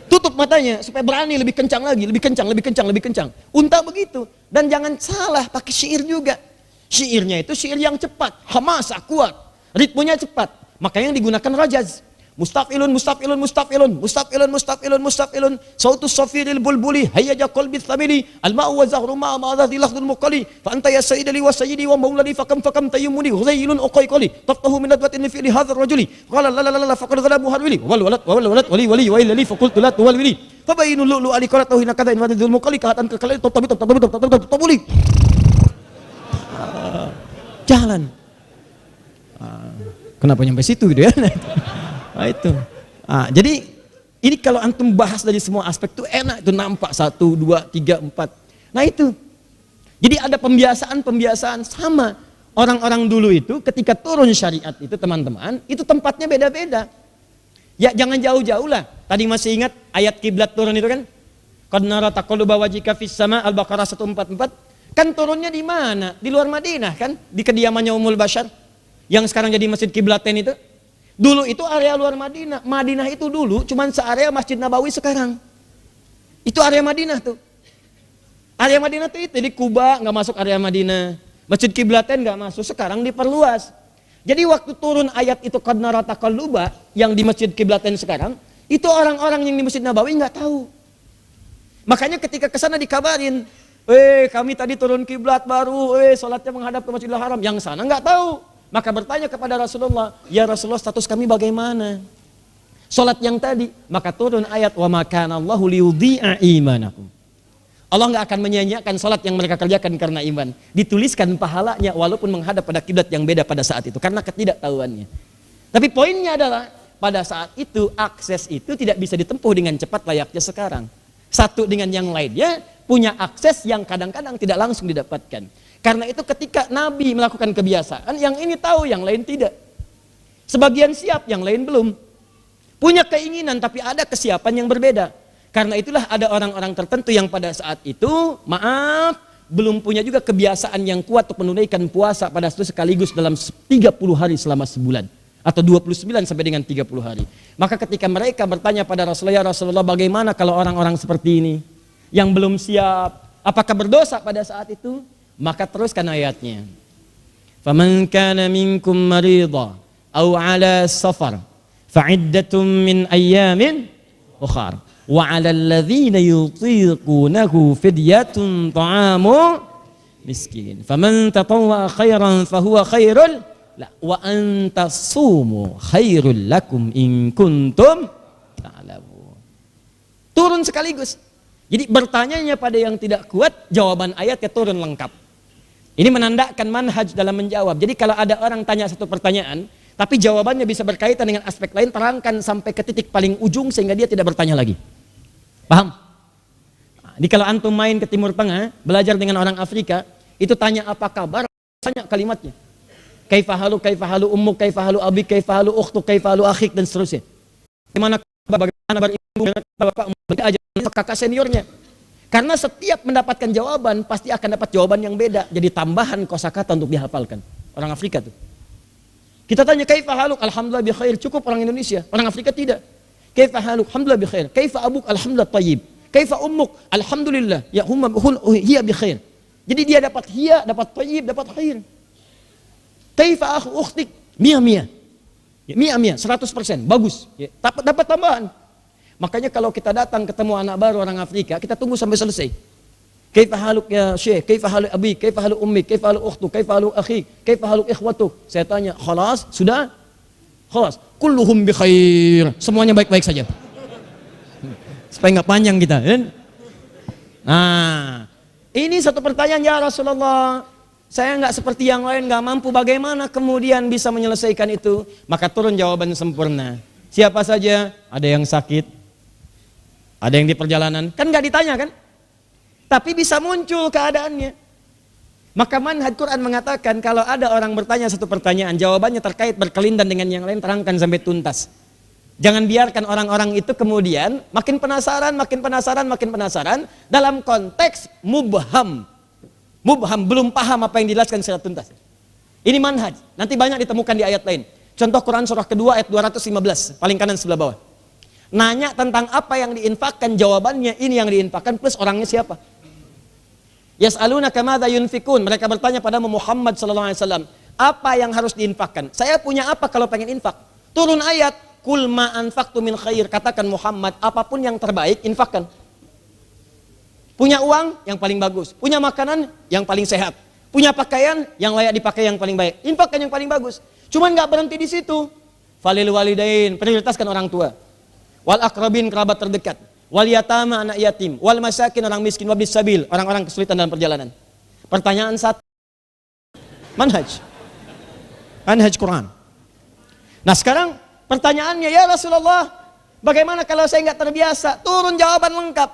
Tutup matanya supaya berani lebih kencang lagi, lebih kencang. Unta begitu. Dan jangan salah pakai syair juga. Syairnya itu syair yang cepat, hamasa kuat, ritmenya cepat. Makanya yang digunakan rajaz. Mustafilun sautus safiril bulbuli hayyaja qalbi thamili al-ma'u wa zahru ma'a ma'adhati lakhdul muqali fa anta ya sayyidi wa sayyidi wa mauladi fakam tayyumuni ghayrun uqayqali taftahu min adwatin fi li hadha ar-rajuli qala la faqad ghalabu harwili wal walad wali wa illa li faqultu la tuwalwili fabayinu lu'lu ali qaratahu hina kadha in madhul muqali kahatan kalali tabuli jalan. Kenapa nyampe situ gitu ya? Itu. Jadi ini kalau antum bahas dari semua aspek tuh enak, itu nampak 1, 2, 3, 4. Nah itu. Jadi ada pembiasaan sama. Orang-orang dulu itu ketika turun syariat itu teman-teman, itu tempatnya beda-beda. Ya jangan jauh-jauh lah. Tadi masih ingat ayat kiblat turun itu kan? Qad nara taqalluba wajhika fis sama Al-Baqarah 144. Kan turunnya di mana? Di luar Madinah kan? Di kediamannya Ummul Bashar. Yang sekarang jadi Masjid Kiblatain itu. Dulu itu area luar Madinah. Madinah itu dulu cuman searea Masjid Nabawi sekarang. Itu area Madinah tuh. Area Madinah itu di Kuba nggak masuk area Madinah. Masjid Kiblatain nggak masuk, sekarang diperluas. Jadi waktu turun ayat itu qad nara taqalluba yang di Masjid Kiblatain sekarang, itu orang-orang yang di Masjid Nabawi nggak tahu. Makanya ketika kesana dikabarin, kami tadi turun kiblat baru, sholatnya menghadap ke Masjidil Haram. Yang sana nggak tahu. Maka bertanya kepada Rasulullah, ya Rasulullah status kami bagaimana? Sholat yang tadi, maka turun ayat wa ma kana Allahu liyudhi'a imanakum. Allah nggak akan menyia-nyiakan sholat yang mereka kerjakan karena iman. Dituliskan pahalanya walaupun menghadap pada kiblat yang beda pada saat itu karena ketidaktahuannya. Tapi poinnya adalah pada saat itu akses itu tidak bisa ditempuh dengan cepat layaknya sekarang. Satu dengan yang lainnya punya akses yang kadang-kadang tidak langsung didapatkan. Karena itu ketika Nabi melakukan kebiasaan, yang ini tahu, yang lain tidak. Sebagian siap, yang lain belum. Punya keinginan tapi ada kesiapan yang berbeda. Karena itulah ada orang-orang tertentu yang pada saat itu, belum punya juga kebiasaan yang kuat untuk menunaikan puasa pada itu sekaligus dalam 30 hari selama sebulan. Atau 29 sampai dengan 30 hari. Maka ketika mereka bertanya pada Rasulullah, ya Rasulullah bagaimana kalau orang-orang seperti ini yang belum siap, apakah berdosa pada saat itu? Maka teruskan ayatnya. Faman kana minkum marida aw ala safar fa'iddatun min ayyamin ukhar. Wa 'alal ladzina yutiqunahu fidyatun ta'amu miskin. Faman tatawwa khairan fahuwa khairul la wa antasumu khairul lakum in kuntum ta'lamun. Turun sekaligus. Jadi bertanyanya pada yang tidak kuat, jawaban ayatnya turun lengkap. Ini menandakan manhaj dalam menjawab. Jadi kalau ada orang tanya satu pertanyaan, tapi jawabannya bisa berkaitan dengan aspek lain, terangkan sampai ke titik paling ujung sehingga dia tidak bertanya lagi. Paham? Jadi kalau antum main ke Timur Tengah, belajar dengan orang Afrika, itu tanya apa kabar, tanya kalimatnya. Kaifahalu ummuk, kaifahalu abik, kaifahalu ukhtuk, kaifahalu akhik, dan seterusnya. Bagaimana kabar, bagaimana beribu, bapak, ajaran kakak seniornya. Karena setiap mendapatkan jawaban, pasti akan dapat jawaban yang beda. Jadi tambahan kosakata untuk dihafalkan. Orang Afrika tuh. Kita tanya kaifahaluk, alhamdulillah bi khair, cukup orang Indonesia. Orang Afrika tidak. Kaifahaluk, alhamdulillah bi khair. Kaifa abuk, alhamdulillah tayyib. Kaifa ummuk, alhamdulillah, ya hiya bi khair. Jadi dia dapat hiya, dapat tayyib, dapat khair. Kaifa akhu ukhtik, mia-mia. Ya, mia-mia, 100%, bagus. Ya, dapat tambahan. Makanya kalau kita datang ketemu anak baru orang Afrika, kita tunggu sampai selesai. Kaifa haluk ya syekh, kaifa haluk abi, kaifa haluk ummi, kaifa haluk ukhtuk, kaifa haluk akhi, kaifa haluk ikhwatuk. Saya tanya, khalas, sudah? Khalas, kulluhum bi khair. Semuanya baik-baik saja. Supaya nggak panjang kita, kan? Nah, ini satu pertanyaan, ya Rasulullah. Saya nggak seperti yang lain, nggak mampu. Bagaimana kemudian bisa menyelesaikan itu? Maka turun jawaban sempurna. Siapa saja? Ada yang sakit, ada yang di perjalanan. Kan nggak ditanya kan? Tapi bisa muncul keadaannya. Maka manhaj Quran mengatakan kalau ada orang bertanya satu pertanyaan, jawabannya terkait berkelindan dengan yang lain, terangkan sampai tuntas. Jangan biarkan orang-orang itu kemudian makin penasaran, makin penasaran, makin penasaran dalam konteks mubham. Mubham, belum paham apa yang dijelaskan secara tuntas. Ini manhaj, nanti banyak ditemukan di ayat lain. Contoh Quran surah kedua ayat 215, paling kanan sebelah bawah. Nanya tentang apa yang diinfakkan, jawabannya ini yang diinfakkan plus orangnya siapa. Yas'alunaka madza yunfikun, mereka bertanya pada Muhammad sallallahu alaihi wasallam, apa yang harus diinfakkan? Saya punya apa kalau pengen infak? Turun ayat, kul ma anfaqtu min khair, katakan Muhammad, apapun yang terbaik infakkan. Punya uang yang paling bagus, punya makanan yang paling sehat, punya pakaian yang layak dipakai yang paling baik, infakkan yang paling bagus. Cuman nggak berhenti di situ. Falil walidain, prioritaskan orang tua. Wal akrabin, kerabat terdekat. Wal yatama, anak yatim. Wal masakin, orang miskin. Wabis sabil, orang-orang kesulitan dalam perjalanan. Pertanyaan satu, manhaj Quran. Nah sekarang pertanyaannya, ya Rasulullah, bagaimana kalau saya nggak terbiasa? Turun jawaban lengkap.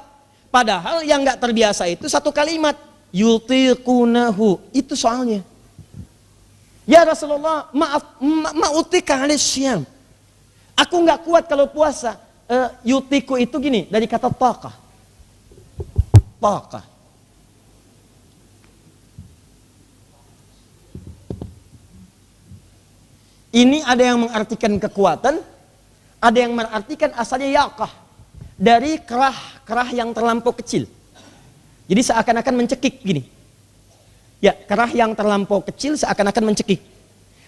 Padahal yang nggak terbiasa itu satu kalimat, yutiqunahu, itu soalnya. Ya Rasulullah, maaf, ma'utika alisyam. Aku nggak kuat kalau puasa. Yutiku itu gini, dari kata taqah. Taqah. Ini ada yang mengartikan kekuatan, ada yang mengartikan asalnya yaqah. Dari kerah yang terlampau kecil. Jadi seakan-akan mencekik gini. Ya, kerah yang terlampau kecil seakan-akan mencekik.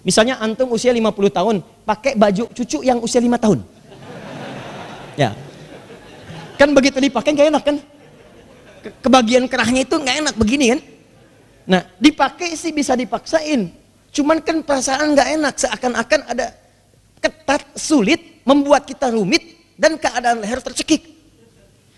Misalnya antum usia 50 tahun, pakai baju cucu yang usia 5 tahun. Ya. Kan begitu dipakai nggak enak kan? Kebagian kerahnya itu nggak enak begini kan? Nah, dipakai sih bisa dipaksain. Cuman kan perasaan nggak enak, seakan-akan ada ketat, sulit, membuat kita rumit dan keadaan leher tercekik.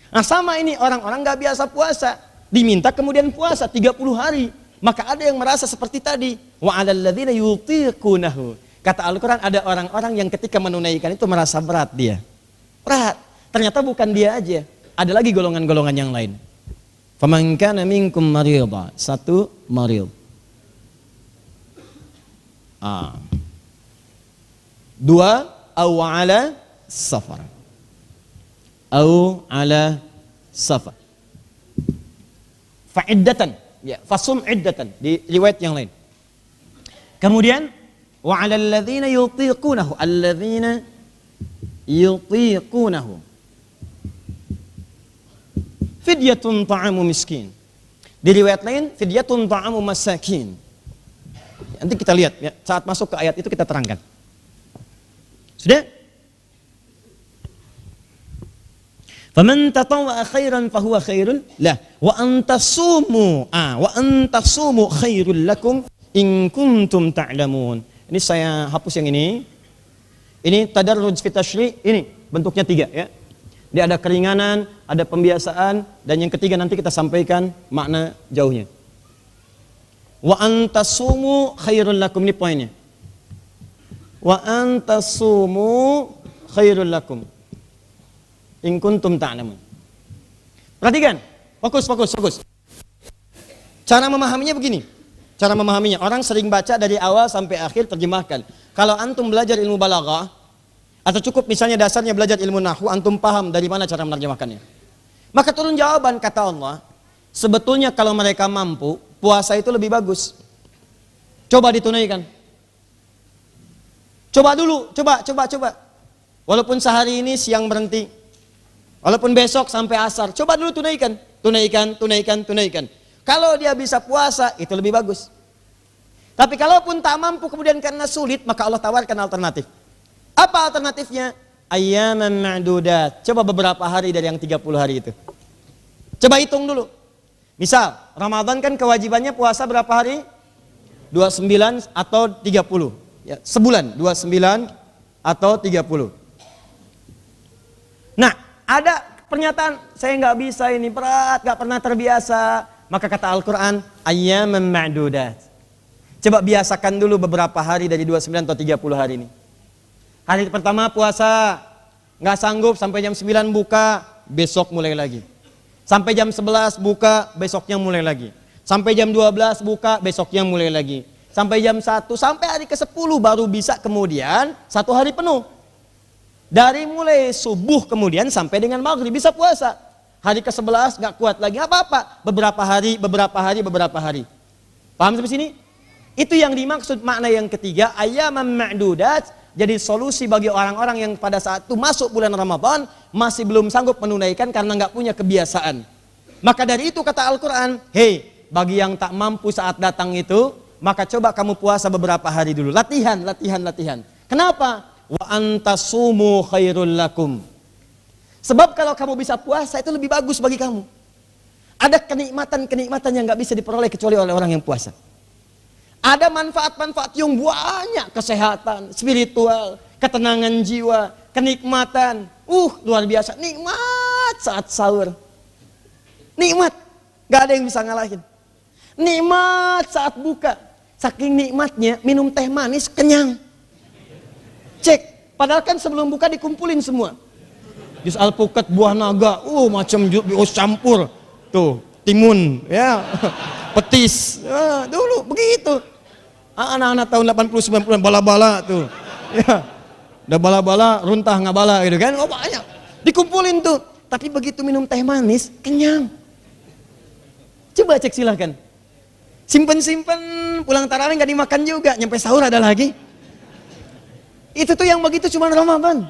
Nah, sama ini orang-orang nggak biasa puasa, diminta kemudian puasa 30 hari. Maka ada yang merasa seperti tadi, wa 'alal ladzina yutiqunahu. Kata Al-Qur'an, ada orang-orang yang ketika menunaikan itu merasa berat dia. Berat. Ternyata bukan dia aja, ada lagi golongan-golongan yang lain. Faman kana minkum maridha, satu marid. Dua, au ala safar. Au ala safar. Fa'iddatan. Ya, fasum iddatan di riwayat yang lain. Kemudian wa 'alal ladzina yutiqunahu, alladzina yutiqunahu fidyatun ta'amu miskin. Di riwayat lain fidyatun ta'amu masakin. Nanti kita lihat ya, saat masuk ke ayat itu kita terangkan. Sudah? Faman tatawwa'a khairan fahuwa khairul lah wa antasumu khairul lakum in kuntum ta'lamun. Ini saya hapus yang ini. Ini tadarruj fi tasyri', ini bentuknya 3 ya. Dia ada keringanan, ada pembiasaan, dan yang ketiga nanti kita sampaikan makna jauhnya. Wa antasumu khairul lakum, ini poinnya. Wa antasumu khairul lakum in kuntum ta'lamun. Perhatikan, fokus. Cara memahaminya begini. Cara memahaminya, orang sering baca dari awal sampai akhir, terjemahkan. Kalau antum belajar ilmu balaghah, atau cukup misalnya dasarnya belajar ilmu nahwu, antum paham dari mana cara menerjemahkannya. Maka turun jawaban, kata Allah, sebetulnya kalau mereka mampu, puasa itu lebih bagus. Coba ditunaikan. Coba dulu, coba. Walaupun sehari ini siang berhenti, walaupun besok sampai asar, coba dulu tunaikan. Kalau dia bisa puasa, itu lebih bagus. Tapi kalaupun tak mampu kemudian karena sulit, maka Allah tawarkan alternatif. Apa alternatifnya? Ayyaman ma'dudat. Coba beberapa hari dari yang 30 hari itu. Coba hitung dulu. Misal, Ramadan kan kewajibannya puasa berapa hari? 29 atau 30. Ya, sebulan, 29 atau 30. Nah, ada pernyataan, saya nggak bisa ini, berat, nggak pernah terbiasa. Maka kata Al-Quran, ayyaman ma'dudat. Coba biasakan dulu beberapa hari dari 29 atau 30 hari ini. Hari pertama puasa, nggak sanggup sampai jam 9 buka, besok mulai lagi. Sampai jam 11 buka, besoknya mulai lagi. Sampai jam 12 buka, besoknya mulai lagi. Sampai jam 1, sampai hari ke-10 baru bisa kemudian 1 hari penuh. Dari mulai subuh kemudian sampai dengan maghrib bisa puasa. Hari ke-11 nggak kuat lagi, apa-apa. Beberapa hari. Paham sampai sini? Itu yang dimaksud makna yang ketiga, ayyaman ma'dudat. Jadi solusi bagi orang-orang yang pada saat itu masuk bulan Ramadan masih belum sanggup menunaikan karena nggak punya kebiasaan. Maka dari itu kata Al-Quran, hei, bagi yang tak mampu saat datang itu, maka coba kamu puasa beberapa hari dulu. Latihan. Kenapa? Wa antasumu khairul lakum. Sebab kalau kamu bisa puasa itu lebih bagus bagi kamu. Ada kenikmatan yang nggak bisa diperoleh kecuali oleh orang yang puasa. Ada manfaat-manfaat yang banyak, kesehatan, spiritual, ketenangan jiwa, kenikmatan. Luar biasa, nikmat saat sahur. Nikmat, gak ada yang bisa ngalahin. Nikmat saat buka. Saking nikmatnya, minum teh manis, kenyang. Cek, padahal kan sebelum buka dikumpulin semua. Jus alpukat, buah naga, macam jus campur. Tuh, timun, ya, petis. Dulu begitu. Anak-anak tahun 80-90 bala-bala tuh. Ya. Udah bala-bala, runtah nggak bala gitu kan. Banyak. Dikumpulin tuh. Tapi begitu minum teh manis, kenyang. Coba cek silahkan. Simpen-simpen, pulang tarawih nggak dimakan juga, nyampe sahur ada lagi. Itu tuh yang begitu cuman Ramadan.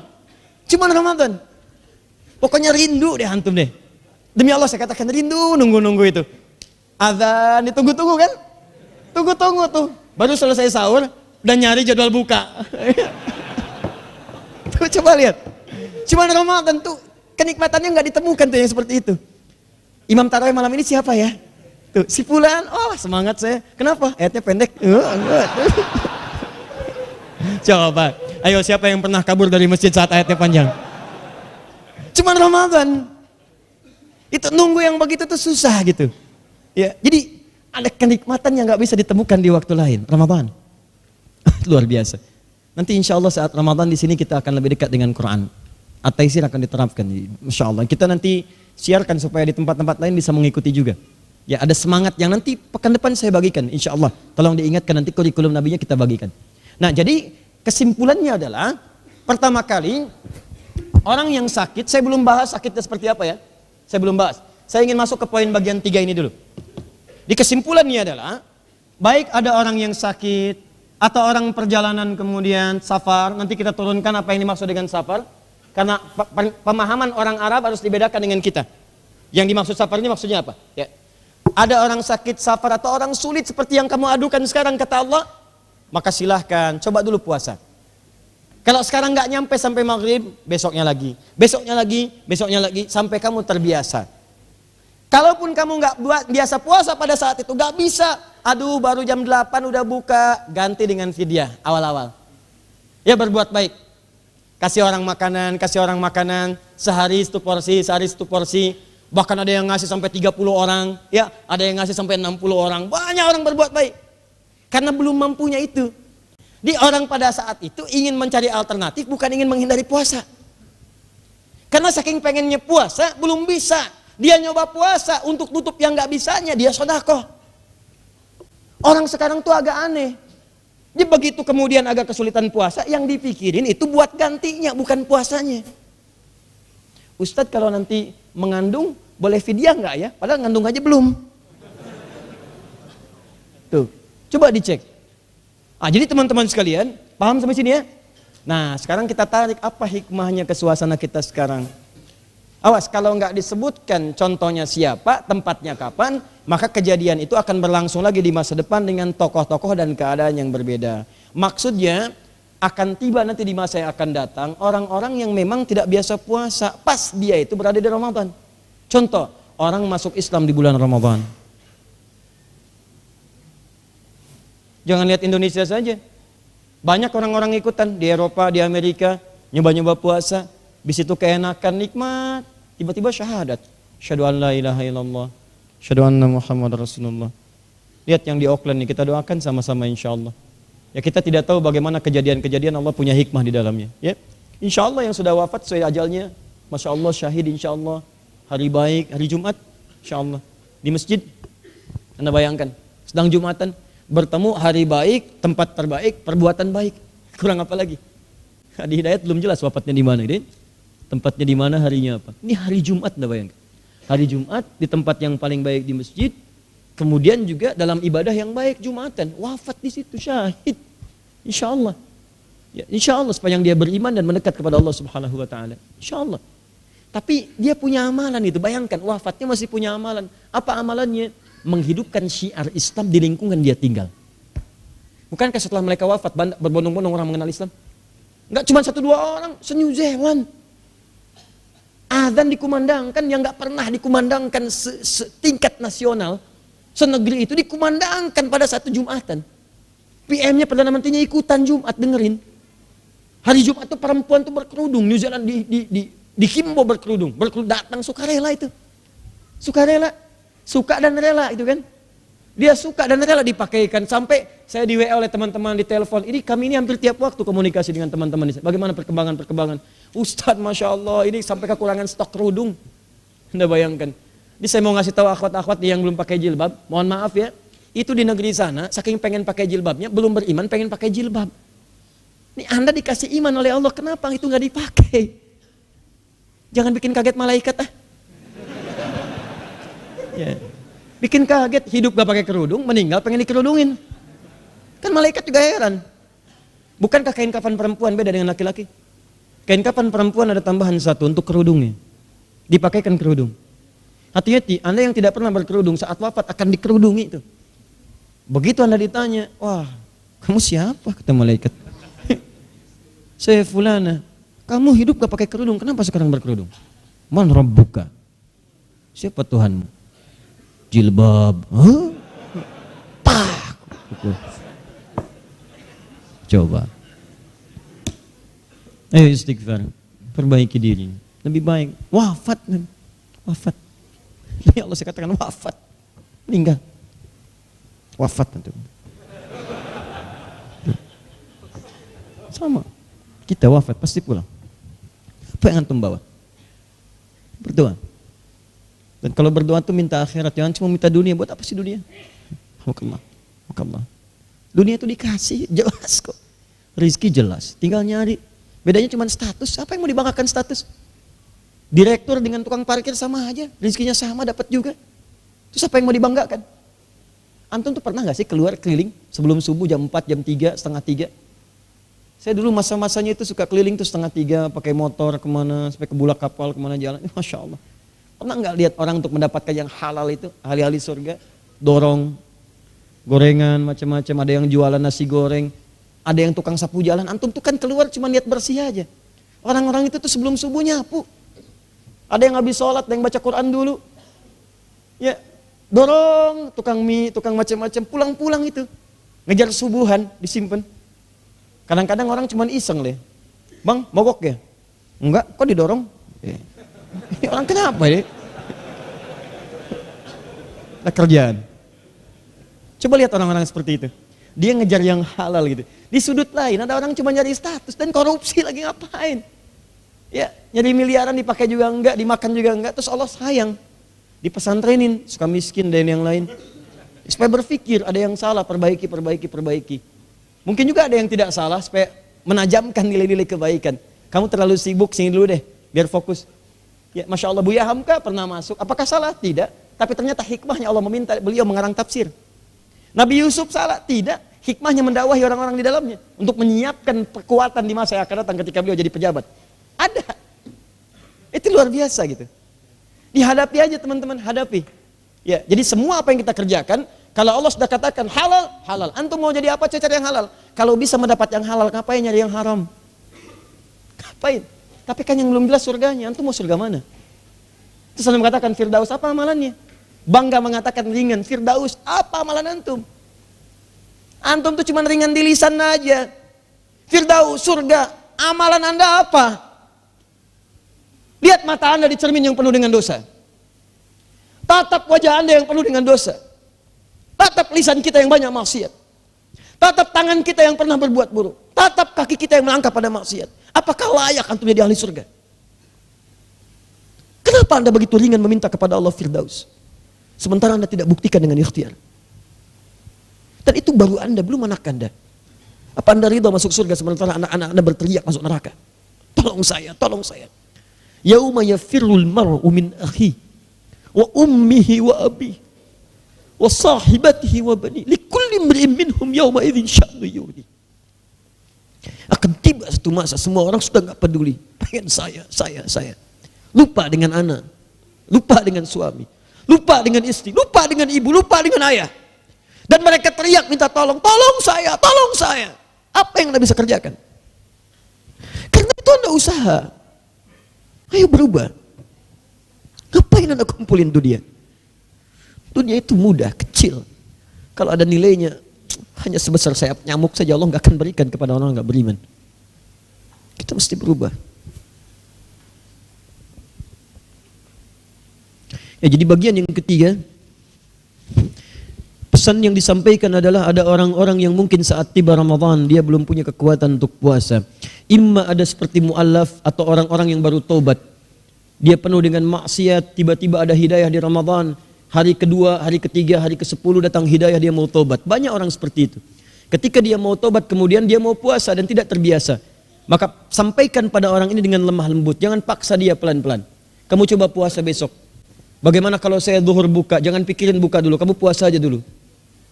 Pokoknya rindu deh antum deh. Demi Allah saya katakan rindu nunggu-nunggu itu. Azan ditunggu-tunggu kan? Tunggu-tunggu tuh. Baru selesai sahur dan nyari jadwal buka. Tuh coba lihat. Cuma Ramadan tuh kenikmatannya nggak ditemukan tuh yang seperti itu. Imam tarawih malam ini siapa ya? Tuh si fulan. Oh semangat saya. Kenapa? Ayatnya pendek. Coba. Ayo siapa yang pernah kabur dari masjid saat ayatnya panjang? Cuma Ramadan. Itu nunggu yang begitu tuh susah gitu. Ya, jadi ada kenikmatan yang nggak bisa ditemukan di waktu lain. Ramadan. Luar biasa. Nanti insya Allah saat Ramadan di sini kita akan lebih dekat dengan Quran. At-Taisir akan diterapkan. Masya Allah. Kita nanti siarkan supaya di tempat-tempat lain bisa mengikuti juga. Ya ada semangat yang nanti pekan depan saya bagikan. Insya Allah. Tolong diingatkan nanti kurikulum nabinya kita bagikan. Nah jadi kesimpulannya adalah pertama kali orang yang sakit, saya belum bahas sakitnya seperti apa ya. Saya belum bahas. Saya ingin masuk ke poin bagian 3 ini dulu. Di kesimpulannya adalah, baik ada orang yang sakit, atau orang perjalanan kemudian safar, nanti kita turunkan apa yang dimaksud dengan safar, karena pemahaman orang Arab harus dibedakan dengan kita. Yang dimaksud safar ini maksudnya apa? Ya. Ada orang sakit safar atau orang sulit seperti yang kamu adukan sekarang kata Allah, maka silahkan, coba dulu puasa. Kalau sekarang nggak nyampe sampai maghrib, besoknya lagi, sampai kamu terbiasa. Kalaupun kamu nggak biasa puasa pada saat itu, nggak bisa. Aduh, baru jam 8 udah buka, ganti dengan fidyah awal-awal. Ya berbuat baik. Kasih orang makanan, sehari satu porsi. Bahkan ada yang ngasih sampai 30 orang, ya, ada yang ngasih sampai 60 orang. Banyak orang berbuat baik. Karena belum mampunya itu. Di orang pada saat itu ingin mencari alternatif, bukan ingin menghindari puasa. Karena saking pengennya puasa, belum bisa. Dia nyoba puasa untuk tutup yang gak bisanya, dia sedekah. Orang sekarang tuh agak aneh. Dia begitu kemudian agak kesulitan puasa, yang dipikirin itu buat gantinya, bukan puasanya. Ustadz kalau nanti mengandung, boleh fidyah gak ya? Padahal ngandung aja belum. Tuh, coba dicek. Jadi teman-teman sekalian, paham sampai sini ya? Nah, sekarang kita tarik apa hikmahnya ke suasana kita sekarang. Awas, kalau nggak disebutkan contohnya siapa, tempatnya kapan, maka kejadian itu akan berlangsung lagi di masa depan dengan tokoh-tokoh dan keadaan yang berbeda. Maksudnya, akan tiba nanti di masa yang akan datang, orang-orang yang memang tidak biasa puasa, pas dia itu berada di Ramadan. Contoh, orang masuk Islam di bulan Ramadan. Jangan lihat Indonesia saja. Banyak orang-orang ikutan di Eropa, di Amerika, nyoba-nyoba puasa. Di situ keenakan, nikmat. Tiba-tiba syahadat. Asyhadu an la ilaha illallah. Asyhadu anna Muhammad Rasulullah. Lihat yang di Auckland nih, kita doakan sama-sama insya Allah. Ya kita tidak tahu bagaimana kejadian-kejadian Allah punya hikmah di dalamnya. Ya, insya Allah yang sudah wafat sesuai ajalnya. Masya Allah syahid insya Allah. Hari baik, hari Jumat. Insya Allah. Di masjid. Anda bayangkan, sedang Jumatan. Bertemu hari baik, tempat terbaik, perbuatan baik. Kurang apa lagi? Di Hidayat belum jelas wafatnya di mana ini. Tempatnya di mana, harinya apa. Ini hari Jumat, Anda bayangkan. Hari Jumat di tempat yang paling baik di masjid. Kemudian juga dalam ibadah yang baik Jumatan. Wafat di situ, syahid. Insya Allah. Ya, insya Allah sepanjang dia beriman dan mendekat kepada Allah Subhanahu Wa Taala. Insya Allah. Tapi dia punya amalan itu. Bayangkan wafatnya masih punya amalan. Apa amalannya? Menghidupkan syiar Islam di lingkungan dia tinggal. Bukankah setelah mereka wafat berbondong-bondong orang mengenal Islam? Enggak cuma 1-2 orang, se-New Zealand. Azan dikumandangkan yang enggak pernah dikumandangkan setingkat nasional. Senegeri itu dikumandangkan pada satu Jumatan. PM-nya Perdana Menterinya ikutan Jumat dengerin. Hari Jumat itu perempuan tuh berkerudung, New Zealand dihimbau berkerudung datang sukarela itu. Sukarela. Suka dan rela itu kan. Dia suka dan rela dipakaikan. Sampai saya di WA oleh teman-teman di telepon. Kami ini hampir tiap waktu komunikasi dengan teman-teman. Bagaimana perkembangan. Ustadz Masya Allah ini sampai kekurangan stok kerudung. Anda bayangkan. Jadi saya mau ngasih tahu akhwat-akhwat yang belum pakai jilbab. Mohon maaf ya. Itu di negeri sana saking pengen pakai jilbabnya. Belum beriman pengen pakai jilbab. Ini Anda dikasih iman oleh Allah. Kenapa itu nggak dipakai? Jangan bikin kaget malaikat ah. Ya. Bikin kaget, hidup gak pakai kerudung, meninggal pengen dikerudungin. Kan malaikat juga heran. Bukankah kain kafan perempuan beda dengan laki-laki? Kain kafan perempuan ada tambahan satu untuk kerudungnya. Dipakaikan kerudung. Hati-hati, Anda yang tidak pernah berkerudung saat wafat akan dikerudungi itu. Begitu Anda ditanya, wah, kamu siapa? Kata malaikat. Saya fulana. Kamu hidup gak pakai kerudung, kenapa sekarang berkerudung? Man rabbuka? Siapa Tuhanmu? Jilbab. Huh? Pah. Coba. Ayo istighfar. Perbaiki diri. Lebih baik. Wafat. Wafat. Ya Allah, saya katakan wafat. Meninggal. Wafat nanti. Sama. Kita wafat pasti pulang. Apa yang antum bawa? Berdoa. Dan kalau berdoa tuh minta akhirat, jangan cuma minta dunia. Buat apa sih dunia? Makamlah. Makamlah. Dunia itu dikasih, jelas kok. Rizki jelas, tinggal nyari. Bedanya cuma status. Apa yang mau dibanggakan status? Direktur dengan tukang parkir sama aja, rizkinya sama, dapat juga. Terus apa yang mau dibanggakan? Antum tuh pernah gak sih keluar keliling sebelum subuh jam 4, jam 3, setengah 3? Saya dulu masa-masanya itu suka keliling tuh setengah 3, pakai motor kemana, sampai ke bulak kapal, kemana jalan. Masya Allah. Pernah gak lihat orang untuk mendapatkan yang halal itu, ahli-ahli surga? Dorong, gorengan, macam-macam, ada yang jualan nasi goreng, ada yang tukang sapu jalan. Antum tuh kan keluar cuma niat bersih aja. Orang-orang itu tuh sebelum subuh nyapu. Ada yang habis sholat, ada yang baca Quran dulu. Ya, dorong tukang mie, tukang macam-macam, pulang-pulang itu. Ngejar subuhan, disimpan. Kadang-kadang orang cuma iseng deh. Bang, mogok ya? Enggak, kok didorong? Orang kenapa ya? Nah, kerjaan. Coba lihat orang-orang seperti itu. Dia ngejar yang halal gitu. Di sudut lain ada orang cuma nyari status dan korupsi lagi ngapain? Ya, nyari miliaran dipakai juga enggak, dimakan juga enggak, terus Allah sayang. Dipesantrenin, suka miskin dan yang lain. Supaya berpikir ada yang salah, perbaiki. Mungkin juga ada yang tidak salah supaya menajamkan nilai-nilai kebaikan. Kamu terlalu sibuk, sini dulu deh, biar fokus. Ya, Masya Allah, Buya Hamka pernah masuk. Apakah salah? Tidak. Tapi ternyata hikmahnya Allah meminta beliau mengarang tafsir. Nabi Yusuf salah? Tidak. Hikmahnya mendakwahi orang-orang di dalamnya. Untuk menyiapkan kekuatan di masa yang akan datang ketika beliau jadi pejabat. Ada. Itu luar biasa gitu. Dihadapi aja teman-teman, hadapi. Ya, jadi semua apa yang kita kerjakan, kalau Allah sudah katakan halal, halal. Antum mau jadi apa, cari yang halal. Kalau bisa mendapat yang halal, ngapain nyari yang haram? Ngapain? Tapi kan yang belum jelas surganya, antum mau surga mana? Terus Anda mengatakan Firdaus, apa amalannya? Bangga mengatakan ringan, Firdaus, apa amalan antum? Antum tuh cuma ringan di lisan aja. Firdaus, surga, amalan Anda apa? Lihat mata Anda di cermin yang penuh dengan dosa. Tatap wajah Anda yang penuh dengan dosa. Tatap lisan kita yang banyak maksiat. Tatap tangan kita yang pernah berbuat buruk. Tatap kaki kita yang melangkah pada maksiat. Apakah layak antum jadi ahli surga? Kenapa Anda begitu ringan meminta kepada Allah Firdaus? Sementara Anda tidak buktikan dengan ikhtiar. Dan itu baru Anda, belum anak Anda. Apa Anda ridha masuk surga sementara anak-anak Anda berteriak masuk neraka? Tolong saya, tolong saya. Yauma yafirrul mar'u min akhi wa ummihi wa abi wa sahibatihi wa bani likulli imri'in minhum yawma idzin sya'nu yughni. Akan tiba satu masa semua orang sudah enggak peduli. Pengen saya. Lupa dengan anak, lupa dengan suami, lupa dengan istri, lupa dengan ibu, lupa dengan ayah. Dan mereka teriak minta tolong, tolong saya, tolong saya. Apa yang Anda bisa kerjakan? Karena itu Anda usaha. Ayo berubah. Ngapain Anda kumpulin dunia? Dunia itu mudah, kecil. Kalau ada nilainya hanya sebesar sayap nyamuk saja, Allah nggak akan berikan kepada orang nggak beriman. Kita mesti berubah. Ya, jadi bagian yang ketiga, pesan yang disampaikan adalah ada orang-orang yang mungkin saat tiba Ramadan dia belum punya kekuatan untuk puasa. Imma ada seperti mu'allaf atau orang-orang yang baru tobat. Dia penuh dengan maksiat, tiba-tiba ada hidayah di Ramadan. Hari kedua, hari ketiga, hari ke-10 datang hidayah, dia mau tobat. Banyak orang seperti itu. Ketika dia mau tobat kemudian dia mau puasa dan tidak terbiasa. Maka sampaikan pada orang ini dengan lemah lembut. Jangan paksa dia pelan-pelan. Kamu coba puasa besok. Bagaimana kalau saya zuhur buka? Jangan pikirin buka dulu, kamu puasa aja dulu.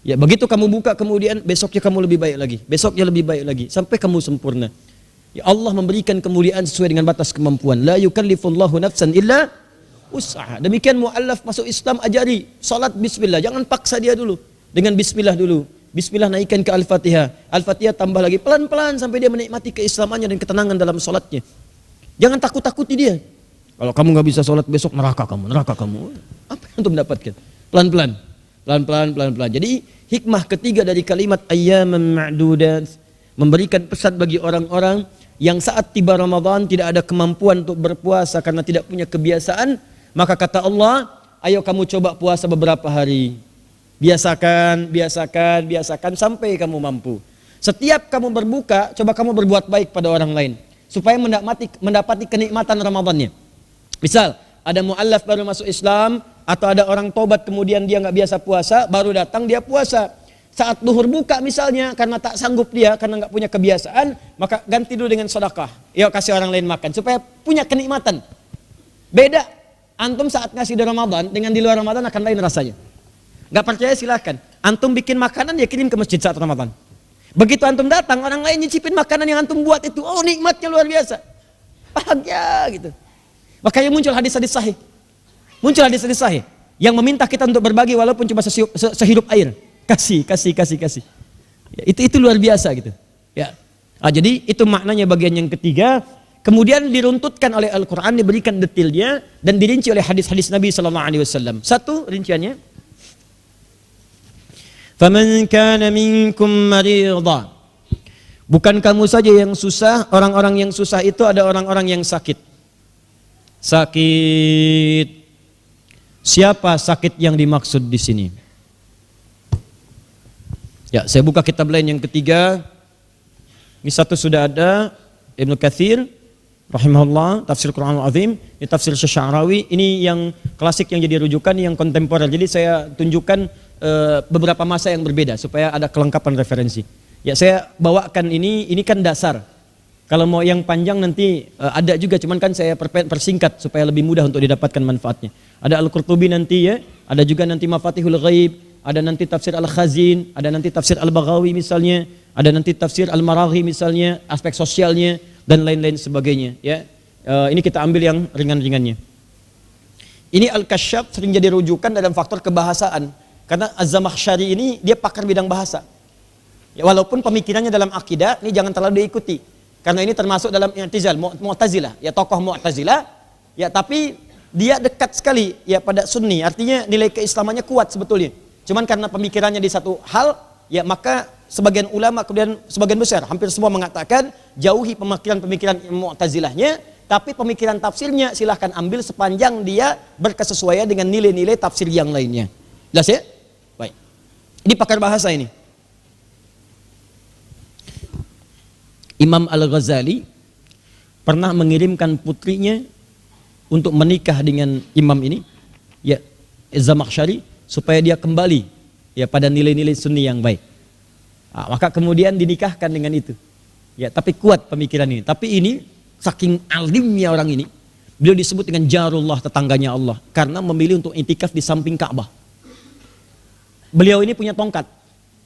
Ya, begitu kamu buka kemudian besoknya kamu lebih baik lagi. Besoknya lebih baik lagi sampai kamu sempurna. Ya, Allah memberikan kemuliaan sesuai dengan batas kemampuan. La yukallifullahu nafsan illa usaha. Demikian mu'allaf masuk Islam, ajari salat bismillah, jangan paksa dia dulu. Dengan bismillah dulu. Bismillah naikkan ke Al-Fatihah. Al-Fatihah tambah lagi pelan-pelan sampai dia menikmati keislamannya dan ketenangan dalam salatnya. Jangan takut-takuti dia. Kalau kamu nggak bisa salat besok neraka kamu, neraka kamu. Apa yang untuk mendapatkan? Pelan-pelan. Pelan-pelan, pelan-pelan. Jadi hikmah ketiga dari kalimat ayyaman ma'dudat, memberikan pesan bagi orang-orang yang saat tiba Ramadan tidak ada kemampuan untuk berpuasa karena tidak punya kebiasaan, maka kata Allah, ayo kamu coba puasa beberapa hari. Biasakan, biasakan, biasakan sampai kamu mampu. Setiap kamu berbuka, coba kamu berbuat baik pada orang lain supaya mendapati kenikmatan Ramadannya. Misal, ada mu'allaf baru masuk Islam atau ada orang tobat kemudian dia nggak biasa puasa, baru datang dia puasa. Saat duhur buka misalnya, karena tak sanggup dia, karena nggak punya kebiasaan, maka ganti dulu dengan sedekah. Yuk kasih orang lain makan, supaya punya kenikmatan. Beda, antum saat ngasih di Ramadan, dengan di luar Ramadan akan lain rasanya. Nggak percaya silakan. Antum bikin makanan, dia kirim ke masjid saat Ramadan. Begitu antum datang, orang lain nyicipin makanan yang antum buat itu, oh nikmatnya luar biasa. Bahagia gitu. Makanya muncul hadis-hadis sahih. Muncul hadis-hadis sahih, yang meminta kita untuk berbagi walaupun cuma sehidup air. Kasih. Ya, itu luar biasa gitu. Ya. Jadi itu maknanya bagian yang ketiga. Kemudian diruntutkan oleh Al-Quran, diberikan detailnya dan dirinci oleh hadis-hadis Nabi SAW. Satu rinciannya. Faman kana minkum marida. Bukan kamu saja yang susah, orang-orang yang susah itu ada orang-orang yang sakit. Sakit. Siapa sakit yang dimaksud di sini? Ya, saya buka kitab lain yang ketiga. Ini satu sudah ada, Ibnu Katsir rahimahullah, tafsir Quran Al-Azim, ini tafsir Sya'rawi. Ini yang klasik yang jadi rujukan, yang kontemporer. Jadi saya tunjukkan beberapa masa yang berbeda supaya ada kelengkapan referensi. Ya, saya bawakan ini kan dasar. Kalau mau yang panjang nanti ada juga, cuman kan saya persingkat supaya lebih mudah untuk didapatkan manfaatnya. Ada Al-Qurtubi nanti ya, ada juga nanti Mafatihul Ghaib, ada nanti tafsir Al-Khazin, ada nanti tafsir Al-Baghawi misalnya, ada nanti tafsir Al-Maraghi misalnya, aspek sosialnya dan lain-lain sebagainya. Ya, ini kita ambil yang ringan-ringannya. Ini Al-Kasyaf sering jadi rujukan dalam faktor kebahasaan, karena Az-Zamakhsyari ini dia pakar bidang bahasa. Ya, walaupun pemikirannya dalam akidah ini jangan terlalu diikuti, karena ini termasuk dalam i'tizal, Mu'tazilah, ya tokoh Mu'tazilah, ya tapi dia dekat sekali ya pada Sunni, artinya nilai keislamannya kuat sebetulnya. Cuman karena pemikirannya di satu hal, ya maka sebagian ulama kemudian sebagian besar, hampir semua mengatakan jauhi pemikiran-pemikiran Mu'tazilahnya, tapi pemikiran tafsirnya silahkan ambil sepanjang dia berkesesuaian dengan nilai-nilai tafsir yang lainnya. Jelas ya? Baik. Ini pakar bahasa ini. Imam Al-Ghazali pernah mengirimkan putrinya untuk menikah dengan imam ini, ya Zamakhsyari, supaya dia kembali ya pada nilai-nilai Sunni yang baik. Maka kemudian dinikahkan dengan itu. Ya, tapi kuat pemikiran ini. Tapi ini saking alimnya orang ini, beliau disebut dengan jarullah, tetangganya Allah, karena memilih untuk itikaf di samping Ka'bah. Beliau ini punya tongkat.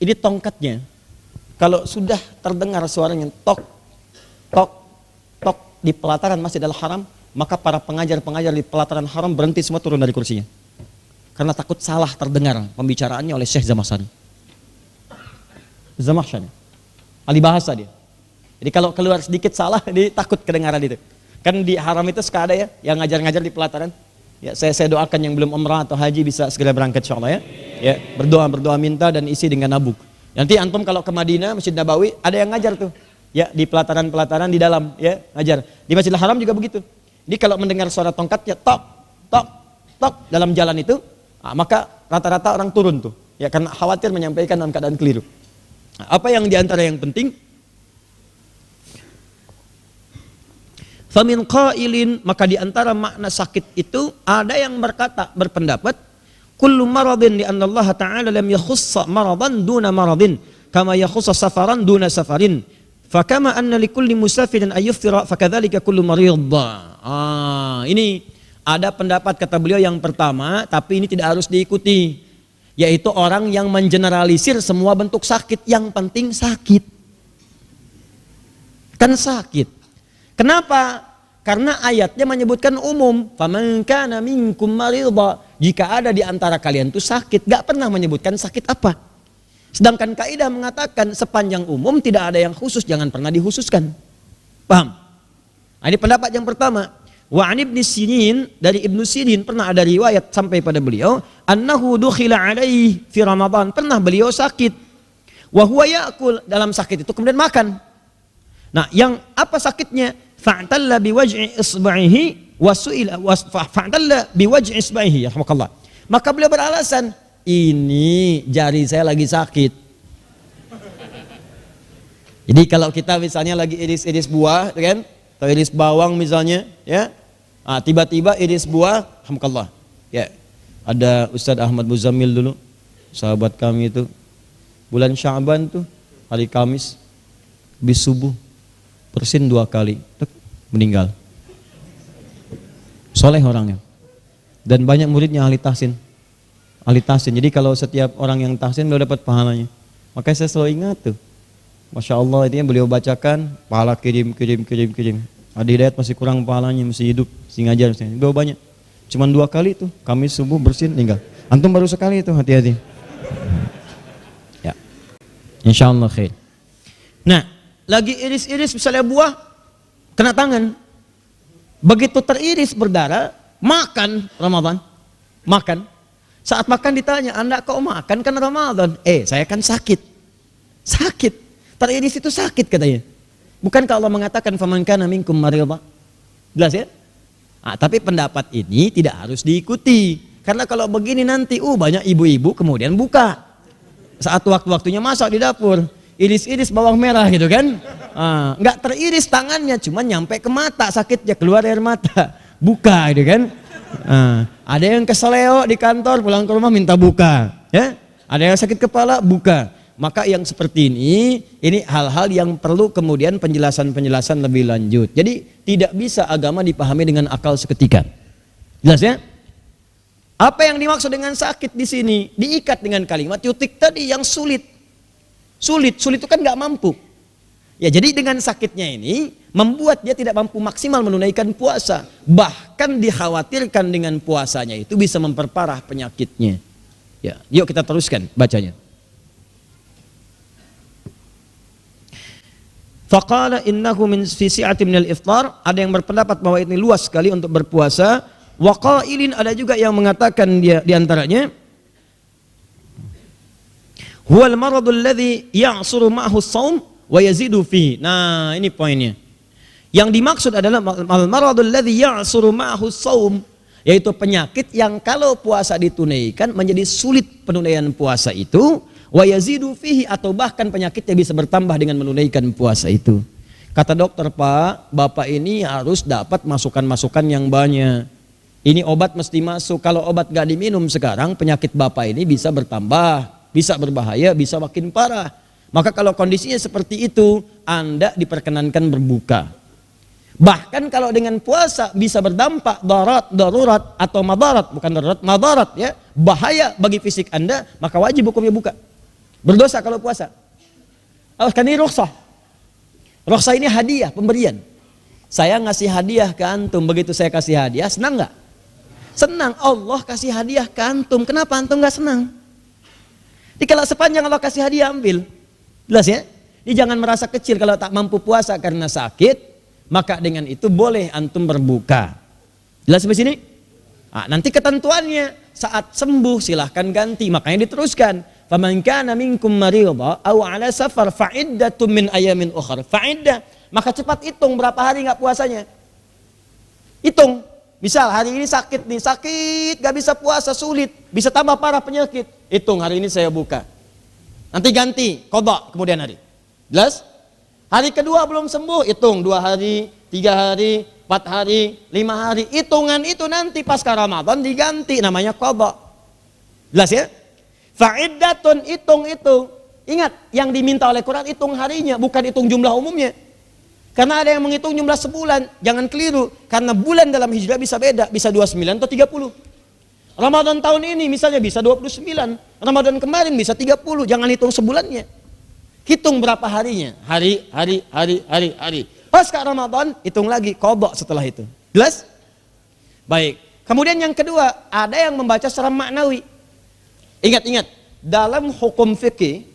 Ini tongkatnya, kalau sudah terdengar suaranya tok, tok, tok di pelataran Masjidil Haram, maka para pengajar-pengajar di pelataran haram berhenti semua, turun dari kursinya. Karena takut salah terdengar pembicaraannya oleh Syekh Zamakhsyari. Zamakhsyari, ahli bahasa dia. Jadi kalau keluar sedikit salah, dia takut kedengaran itu. Kan di haram itu suka ada ya, yang ngajar-ngajar di pelataran. Ya, saya doakan yang belum umrah atau haji bisa segera berangkat insyaallah ya. Ya, berdoa minta dan isi dengan nabuk. Nanti antum kalau ke Madinah, Masjid Nabawi, ada yang ngajar tuh. Ya, di pelataran-pelataran di dalam ya, ngajar. Di Masjidil Haram juga begitu. Jadi kalau mendengar suara tongkatnya tok, tok, tok dalam jalan itu, maka rata-rata orang turun tuh. Ya, karena khawatir menyampaikan dalam keadaan keliru. Apa yang diantara yang penting? Famin qailin, maka diantara makna sakit itu ada yang berpendapat kullu maradin li anna Allah Ta'ala lam yakhussa maradan duna maradin kama yakhussa safaran duna safarin fakama anna likulli musafirin ayyuftira fakadzalika kullu marid. Ini ada pendapat kata beliau yang pertama, tapi ini tidak harus diikuti, yaitu orang yang mengeneralisir semua bentuk sakit, yang penting sakit. Kan sakit. Kenapa? Karena ayatnya menyebutkan umum. Faman kana minkum maridha. Jika ada di antara kalian itu sakit, gak pernah menyebutkan sakit apa. Sedangkan kaidah mengatakan sepanjang umum tidak ada yang khusus, jangan pernah dikhususkan. Paham? Nah, ini pendapat yang pertama. Wa an Ibnu Sirin, dari Ibnu Sirin pernah ada riwayat sampai pada beliau, annahu dukhila alaihi fi Ramadan, pernah beliau sakit. Wa huwa ya'kul, dalam sakit itu kemudian makan. Nah, yang apa sakitnya? Fa'talla biwaj'i isba'ihi wa su'ila fa'talla biwaj'i isba'ihi, rahmakallah. Maka beliau beralasan, ini jari saya lagi sakit. Jadi kalau kita misalnya lagi iris-iris buah, kan? Atau iris bawang misalnya, ya. Tiba-tiba iris buah, alhamdulillah. Ya. Ada Ustadz Ahmad Muzamil dulu, sahabat kami itu. Bulan Sya'ban tuh, hari Kamis, bis subuh, bersin 2 kali, meninggal. Soleh orangnya. Dan banyak muridnya ahli tahsin. Ahli tahsin. Jadi kalau setiap orang yang tahsin beliau dapat pahalanya. Makanya saya selalu ingat tuh. Masya Allah, itu yang beliau bacakan, pahala kirim. Adi Hidayat masih kurang pahalanya, masih hidup, masih ngajar. Beliau banyak. Cuman 2 kali tuh, Kamis subuh bersin, meninggal. Antum baru sekali itu, hati-hati. Ya. Insya Allah khair. Nah, lagi iris-iris misalnya buah, kena tangan. Begitu teriris berdarah, makan Ramadan. Makan. Saat makan ditanya, Anda kok makan kan Ramadan? Saya kan sakit. Sakit. Teriris itu sakit katanya. Bukankah Allah mengatakan faman kana minkum maridha? Jelas ya? Tapi pendapat ini tidak harus diikuti. Karena kalau begini nanti banyak ibu-ibu kemudian buka. Saat waktu-waktunya masak di dapur, iris-iris bawang merah gitu kan. Nggak teriris tangannya, cuma nyampe ke mata, sakitnya keluar air mata. Buka gitu kan. Ada yang keseleo di kantor, pulang ke rumah minta buka, ya. Ada yang sakit kepala, buka. Maka yang seperti ini hal-hal yang perlu kemudian penjelasan-penjelasan lebih lanjut. Jadi tidak bisa agama dipahami dengan akal seketika. Jelas ya? Apa yang dimaksud dengan sakit di sini? Diikat dengan kalimat yutik tadi yang sulit. Sulit itu kan nggak mampu. Ya, jadi dengan sakitnya ini membuat dia tidak mampu maksimal menunaikan puasa. Bahkan dikhawatirkan dengan puasanya itu bisa memperparah penyakitnya. Ya, yuk kita teruskan bacanya. Faqala innahu min fi si'ati minal iftar, ada yang berpendapat bahwa ini luas sekali untuk berpuasa. Wa qailin, ada juga yang mengatakan dia di antaranya huwal maradul ladzi ya'suru ma'ahu shaum wa yazidu fihi. Nah, ini poinnya. Yang dimaksud adalah al-maradul ladzi ya'suru ma'ahu shaum, yaitu penyakit yang kalau puasa ditunaikan menjadi sulit penunaian puasa itu, wa yazidu fihi, atau bahkan penyakitnya bisa bertambah dengan menunaikan puasa itu. Kata dokter, Pak, Bapak ini harus dapat masukan-masukan yang banyak. Ini obat mesti masuk. Kalau obat gak diminum sekarang, penyakit Bapak ini bisa bertambah, bisa berbahaya, bisa makin parah. Maka kalau kondisinya seperti itu, Anda diperkenankan berbuka. Bahkan kalau dengan puasa bisa berdampak darurat atau madarat, bukan darurat, madarat ya, bahaya bagi fisik Anda, maka wajib hukumnya buka. Berdosa kalau puasa. Kan ini rukhsah. Rukhsah ini hadiah, pemberian. Saya ngasih hadiah ke antum, begitu saya kasih hadiah, senang nggak? Senang. Allah kasih hadiah ke antum, kenapa antum nggak senang? Jadi kalau sepanjang Allah kasih hadiah, ambil. Jelas ya? Jadi jangan merasa kecil kalau tak mampu puasa karena sakit, maka dengan itu boleh antum berbuka. Jelas sampai sini? Nanti ketentuannya, saat sembuh silahkan ganti, makanya diteruskan. Faman kana minkum maridha aw ala safar fa'iddatun min ayamin ukhra. Fa'iddah, maka cepat hitung berapa hari enggak puasanya. Hitung. Misal hari ini sakit nih, sakit gak bisa puasa, sulit, bisa tambah parah penyakit. Hitung hari ini saya buka. Nanti ganti, qadha kemudian hari. Jelas? Hari kedua belum sembuh, hitung 2 hari, 3 hari, 4 hari, 5 hari. Hitungan itu nanti pasca Ramadan diganti, namanya qadha. Jelas ya? Fa'iddatun, hitung. Ingat, yang diminta oleh Quran hitung harinya, bukan hitung jumlah umumnya. Karena ada yang menghitung jumlah sebulan, jangan keliru. Karena bulan dalam hijrah bisa beda, bisa 29 atau 30. Ramadan tahun ini misalnya bisa 29, Ramadan kemarin bisa 30, jangan hitung sebulannya. Hitung berapa harinya, hari. Pasca Ramadan, hitung lagi, qadha setelah itu. Jelas? Baik. Kemudian yang kedua, ada yang membaca secara maknawi. Ingat-ingat, dalam hukum fikih,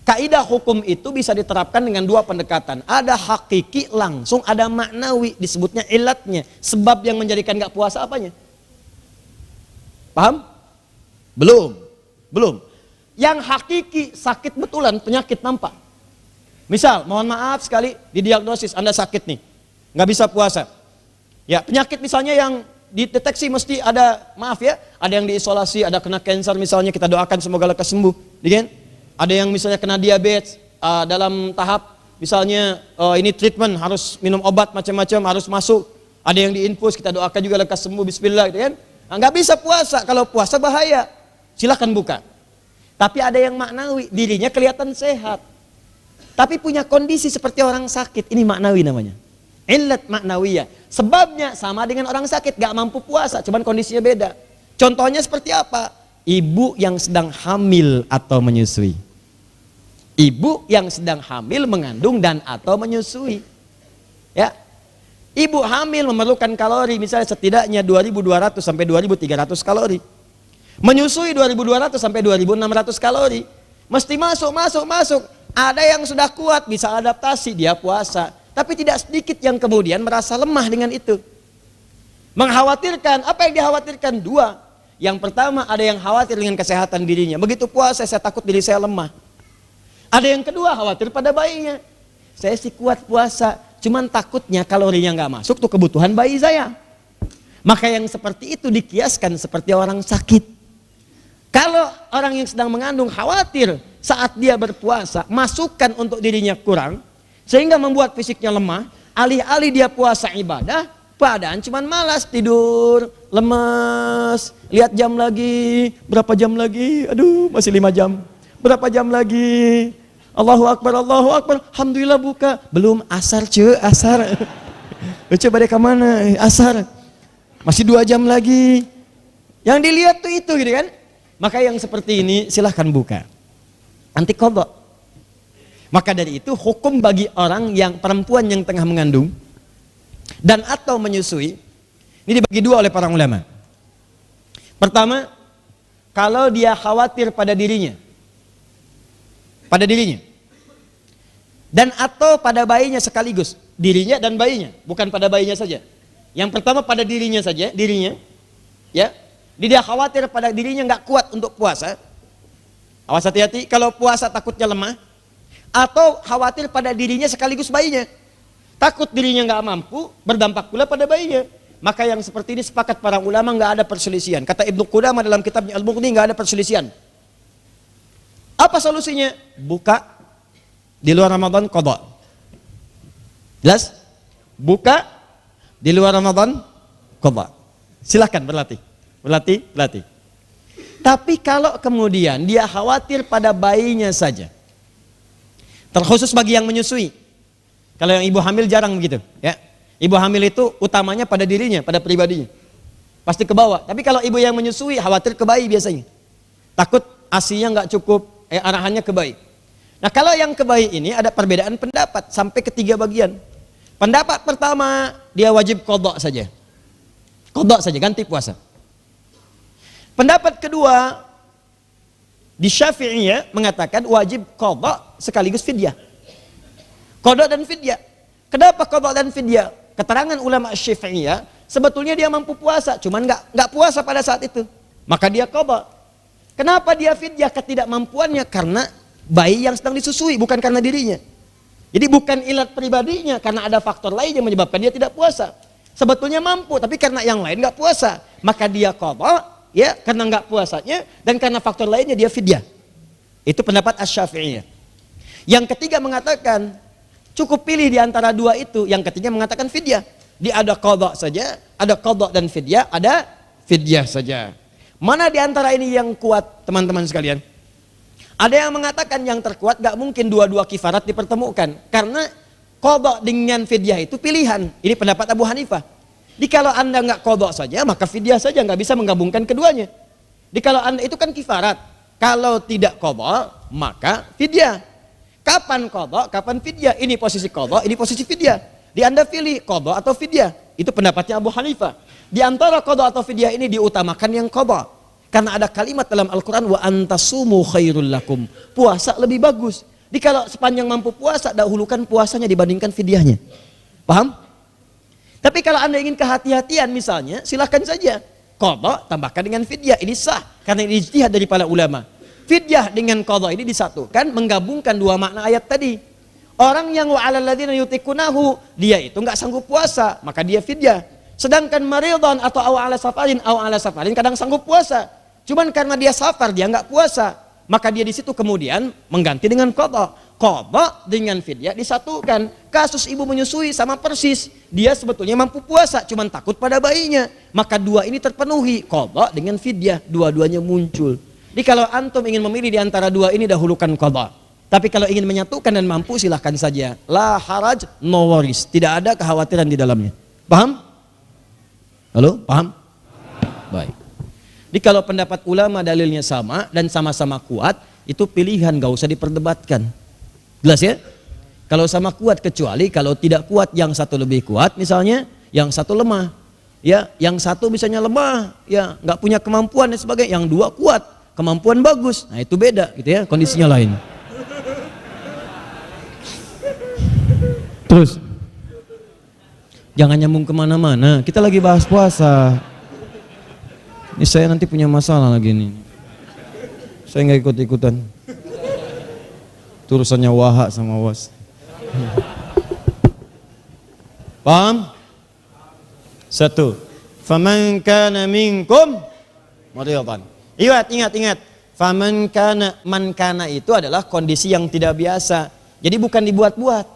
kaidah hukum itu bisa diterapkan dengan dua pendekatan. Ada hakiki langsung, ada maknawi, disebutnya ilatnya. Sebab yang menjadikan gak puasa apanya? Paham? Belum. Yang hakiki, sakit betulan, penyakit nampak. Misal, mohon maaf sekali, didiagnosis Anda sakit nih, nggak bisa puasa. Ya, penyakit misalnya yang dideteksi mesti ada, maaf ya, ada yang diisolasi, ada kena cancer misalnya, kita doakan semoga lekas sembuh. Kan? Ada yang misalnya kena diabetes, dalam tahap misalnya ini treatment, harus minum obat macam-macam, harus masuk. Ada yang diinfus, kita doakan juga lekas sembuh, bismillah gitu kan. Nah, nggak bisa puasa, kalau puasa bahaya. Silahkan buka. Tapi ada yang maknawi, dirinya kelihatan sehat. Tapi punya kondisi seperti orang sakit, ini maknawi namanya. Illat maknawiyah. Sebabnya sama dengan orang sakit, gak mampu puasa, cuman kondisinya beda. Contohnya seperti apa? Ibu yang sedang hamil atau menyusui. Ibu yang sedang hamil, mengandung dan atau menyusui. Ya. Ibu hamil memerlukan kalori misalnya setidaknya 2.200 sampai 2.300 kalori. Menyusui 2.200 sampai 2.600 kalori. Mesti masuk. Ada yang sudah kuat, bisa adaptasi, dia puasa. Tapi tidak sedikit yang kemudian merasa lemah dengan itu. Mengkhawatirkan, apa yang dikhawatirkan? Dua. Yang pertama, ada yang khawatir dengan kesehatan dirinya. Begitu puasa, saya takut diri saya lemah. Ada yang kedua, khawatir pada bayinya. Saya sih kuat puasa, cuman takutnya kalorinya nggak masuk tuh kebutuhan bayi saya. Maka yang seperti itu dikiaskan seperti orang sakit. Kalau orang yang sedang mengandung khawatir saat dia berpuasa, masukan untuk dirinya kurang, sehingga membuat fisiknya lemah, alih-alih dia puasa ibadah, padahal cuman malas, tidur, lemas, lihat jam lagi, berapa jam lagi, aduh masih 5 jam, berapa jam lagi, Allahu Akbar, alhamdulillah buka, belum asar asar, coba deh kemana, asar, masih 2 jam lagi, yang dilihat tuh itu gitu kan. Maka yang seperti ini silahkan buka. Nanti qadha. Maka dari itu hukum bagi orang yang perempuan yang tengah mengandung dan atau menyusui ini dibagi dua oleh para ulama. Pertama, kalau dia khawatir pada dirinya. Dan atau pada bayinya sekaligus, dirinya dan bayinya, bukan pada bayinya saja. Yang pertama pada dirinya saja, ya. Dia khawatir pada dirinya nggak kuat untuk puasa. Awas hati-hati, kalau puasa takutnya lemah. Atau khawatir pada dirinya sekaligus bayinya. Takut dirinya nggak mampu, berdampak pula pada bayinya. Maka yang seperti ini sepakat para ulama nggak ada perselisihan. Kata Ibnu Qudamah dalam kitabnya Al-Mughni nggak ada perselisihan. Apa solusinya? Buka di luar Ramadan qadha. Jelas? Buka di luar Ramadan qadha. Silahkan berlatih. Tapi kalau kemudian dia khawatir pada bayinya saja, terkhusus bagi yang menyusui. Kalau yang ibu hamil jarang begitu, ya. Ibu hamil itu utamanya pada dirinya, pada pribadinya, pasti ke bawah. Tapi kalau ibu yang menyusui khawatir ke bayi biasanya, takut asinya nggak cukup, arahannya ke bayi. Nah kalau yang ke bayi ini ada perbedaan pendapat sampai ke 3 bagian. Pendapat pertama dia wajib qadha saja, ganti puasa. Pendapat kedua di Syafi'iyah mengatakan wajib qadha sekaligus fidyah. Qadha dan fidyah. Kenapa qadha dan fidyah? Keterangan ulama Syafi'iyah, sebetulnya dia mampu puasa, cuman nggak puasa pada saat itu. Maka dia qadha. Kenapa dia fidyah ketidakmampuannya? Karena bayi yang sedang disusui, bukan karena dirinya. Jadi bukan ilat pribadinya, karena ada faktor lain yang menyebabkan dia tidak puasa. Sebetulnya mampu, tapi karena yang lain nggak puasa, maka dia qadha. Ya, karena nggak puasanya dan karena faktor lainnya dia fidyah. Itu pendapat Asy-Syafi'iyah. Yang ketiga mengatakan cukup pilih di antara dua itu. Yang ketiga mengatakan fidyah. Dia ada qadha saja, ada qadha dan fidyah, ada fidyah saja. Mana di antara ini yang kuat, teman-teman sekalian? Ada yang mengatakan yang terkuat nggak mungkin dua-dua kifarat dipertemukan karena qadha dengan fidyah itu pilihan. Ini pendapat Abu Hanifah. Kalau Anda nggak qadha saja, maka fidyah saja, nggak bisa menggabungkan keduanya. Kalau Anda itu kan kifarat, kalau tidak qadha, maka fidyah. Kapan qadha, kapan fidyah? Ini posisi qadha, ini posisi fidyah. Di Anda pilih qadha atau fidyah. Itu pendapatnya Abu Hanifah. Di antara qadha atau fidyah ini diutamakan yang qadha. Karena ada kalimat dalam Al-Quran, wa antasumu khairul lakum. Puasa lebih bagus. Jadi kalau sepanjang mampu puasa, dahulukan puasanya dibandingkan fidyahnya. Paham? Tapi kalau Anda ingin kehati-hatian misalnya, silakan saja. Qadha tambahkan dengan fidyah, ini sah karena ini ijtihad dari para ulama. Fidyah dengan qadha ini disatukan, menggabungkan dua makna ayat tadi. Orang yang wa'alal ladzina yutikunahu, dia itu enggak sanggup puasa, maka dia fidyah. Sedangkan maridhan atau aw ala safarin kadang sanggup puasa. Cuman karena dia safar dia enggak puasa, maka dia di situ kemudian mengganti dengan qadha. Qadha dengan fidyah disatukan. Kasus ibu menyusui sama persis. Dia sebetulnya mampu puasa, cuman takut pada bayinya. Maka dua ini terpenuhi, qadha dengan fidyah, dua-duanya muncul. Jadi kalau antum ingin memilih di antara dua ini, dahulukan qadha. Tapi kalau ingin menyatukan dan mampu, silahkan saja. La haraj, no worries. Tidak ada kekhawatiran di dalamnya. Paham? Halo? Paham? Baik. Jadi kalau pendapat ulama dalilnya sama dan sama-sama kuat, itu pilihan, gak usah diperdebatkan. Jelas ya? Kalau sama kuat, kecuali kalau tidak kuat, yang satu lebih kuat misalnya, yang satu lemah. Ya, yang satu misalnya lemah, ya nggak punya kemampuan dan sebagainya. Yang dua kuat, kemampuan bagus. Nah itu beda, gitu ya, kondisinya lain. Terus, jangan nyambung kemana-mana. Kita lagi bahas puasa. Ini saya nanti punya masalah lagi nih. Saya nggak ikut-ikutan. Urusannya Waha sama Was. Paham? Satu. Faman kana minkum maridhan. Ingat. Faman kana, man kana itu adalah kondisi yang tidak biasa. Jadi bukan dibuat-buat.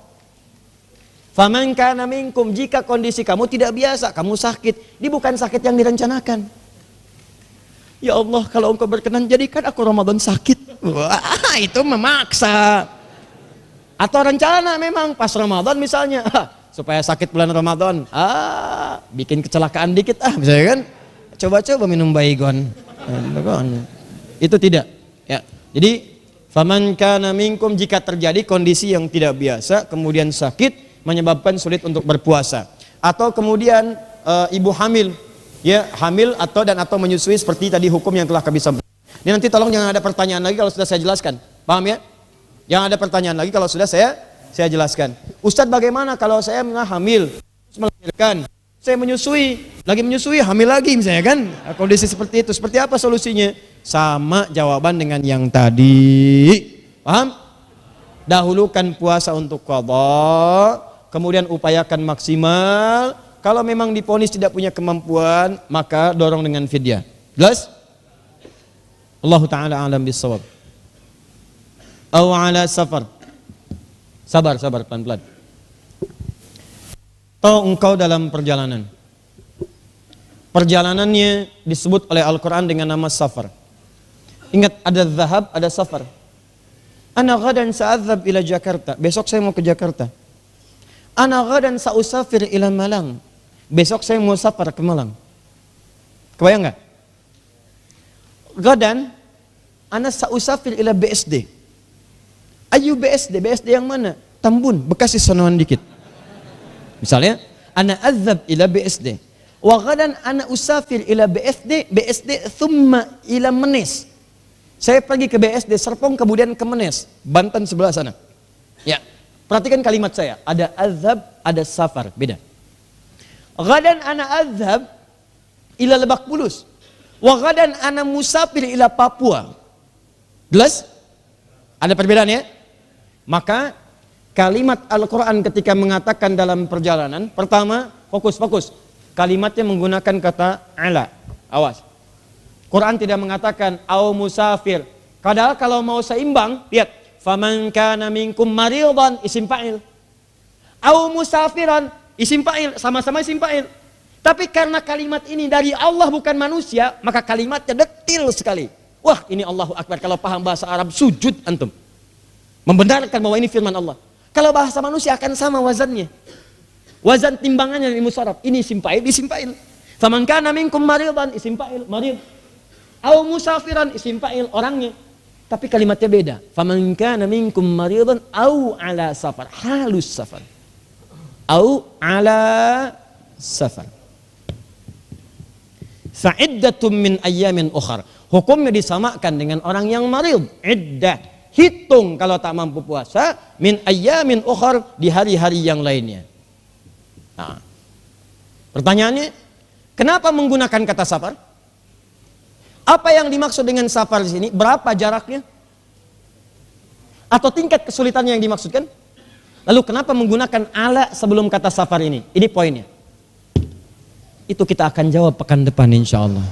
Faman kana minkum, jika kondisi kamu tidak biasa, kamu sakit. Ini bukan sakit yang direncanakan. Ya Allah, kalau Engkau berkenan jadikan aku Ramadan sakit. Wah, itu memaksa. Atau rencana memang pas Ramadan misalnya, supaya sakit bulan Ramadan, bikin kecelakaan dikit misalnya kan. Coba-coba minum baygon. Itu tidak. Ya. Jadi faman kana minkum, jika terjadi kondisi yang tidak biasa, kemudian sakit menyebabkan sulit untuk berpuasa. Atau kemudian ibu hamil, ya hamil atau menyusui, seperti tadi hukum yang telah kami sampaikan. Ini nanti tolong jangan ada pertanyaan lagi kalau sudah saya jelaskan. Paham ya? Jangan ada pertanyaan lagi kalau sudah saya jelaskan. Ustadz, bagaimana kalau saya hamil, melahirkan, saya lagi menyusui, hamil lagi misalnya kan? Kondisi seperti itu, seperti apa solusinya? Sama jawaban dengan yang tadi. Paham? Dahulukan puasa untuk qadha, kemudian upayakan maksimal. Kalau memang diponis tidak punya kemampuan, maka dorong dengan fidyah. Jelas? Allah Ta'ala a'lam bissawab. Aw ala safar. Sabar pelan-pelan. Atau engkau dalam perjalanan. Perjalanannya disebut oleh Al-Quran dengan nama safar. Ingat, ada zahab, ada safar. Ana ghadan sa'adzab ila Jakarta. Besok saya mau ke Jakarta. Ana ghadan sa'usafir ila Malang. Besok saya mau safar ke Malang. Kebayang enggak? Ghadan ana sa'usafir ila BSD. Ayu BSD? BSD yang mana? Tambun, Bekasi sonoan dikit. Misalnya, ana azhab ila BSD. Wa ghadan ana usafir ila BSD thumma ila Menes. Saya pergi ke BSD Serpong, kemudian ke Menes, Banten sebelah sana. Ya, perhatikan kalimat saya. Ada azhab, ada safar, beda. Ghadan ana azhab ila Lebak Bulus. Wa ghadan ana musafir ila Papua. Jelas? Ada perbedaan ya? Maka kalimat Al-Quran ketika mengatakan dalam perjalanan, pertama, fokus. Kalimatnya menggunakan kata ala. Awas. Quran tidak mengatakan au musafir. Padahal kalau mau seimbang, lihat, faman kana minkum maridhan, isim fa'il. Au musafiran, isim fa'il, sama-sama isim fa'il. Tapi karena kalimat ini dari Allah bukan manusia, maka kalimatnya detil sekali. Wah, ini Allahu Akbar. Kalau paham bahasa Arab, sujud antum. Membenarkan bahwa ini firman Allah. Kalau bahasa manusia akan sama wazannya. Wazan timbangannya dari musharraf. Ini isim fa'il. Faman kana minkum maridhan, isim fa'il, marid. Au musafiran, isim fa'il, orangnya. Tapi kalimatnya beda. Faman kana minkum maridan au ala safar. Halus safar. Au ala safar. Fa'iddatum min ayyamin ukhar. Hukumnya disamakan dengan orang yang marid. Iddah. Hitung kalau tak mampu puasa. Min ayyamin ukhar. Di hari-hari yang lainnya. Nah. Pertanyaannya, kenapa menggunakan kata safar? Apa yang dimaksud dengan safar di sini? Berapa jaraknya? Atau tingkat kesulitannya yang dimaksudkan? Lalu kenapa menggunakan ala sebelum kata safar ini? Ini poinnya. Itu kita akan jawab pekan depan insya Allah.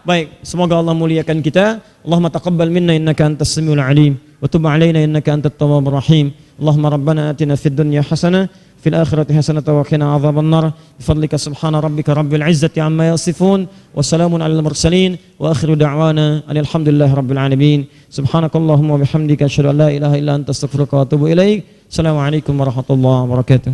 Baik, semoga Allah muliakan kita. Allahumma taqabbal minna innaka antas samiul alim wa tub alaina innaka antat tawwabur rahim. Allahumma rabbana atina fid dunya hasanah في الآخرة حسنة وقنا عذاب النار بفضلك سبحان ربك رب العزة عما يصفون وسلام على المرسلين وآخر دعوانا أن الحمد لله رب العالمين سبحانك اللهم وبحمدك أشهد أن لا إله إلا أنت أستغفرك وأتوب إليك السلام عليكم ورحمة الله وبركاته.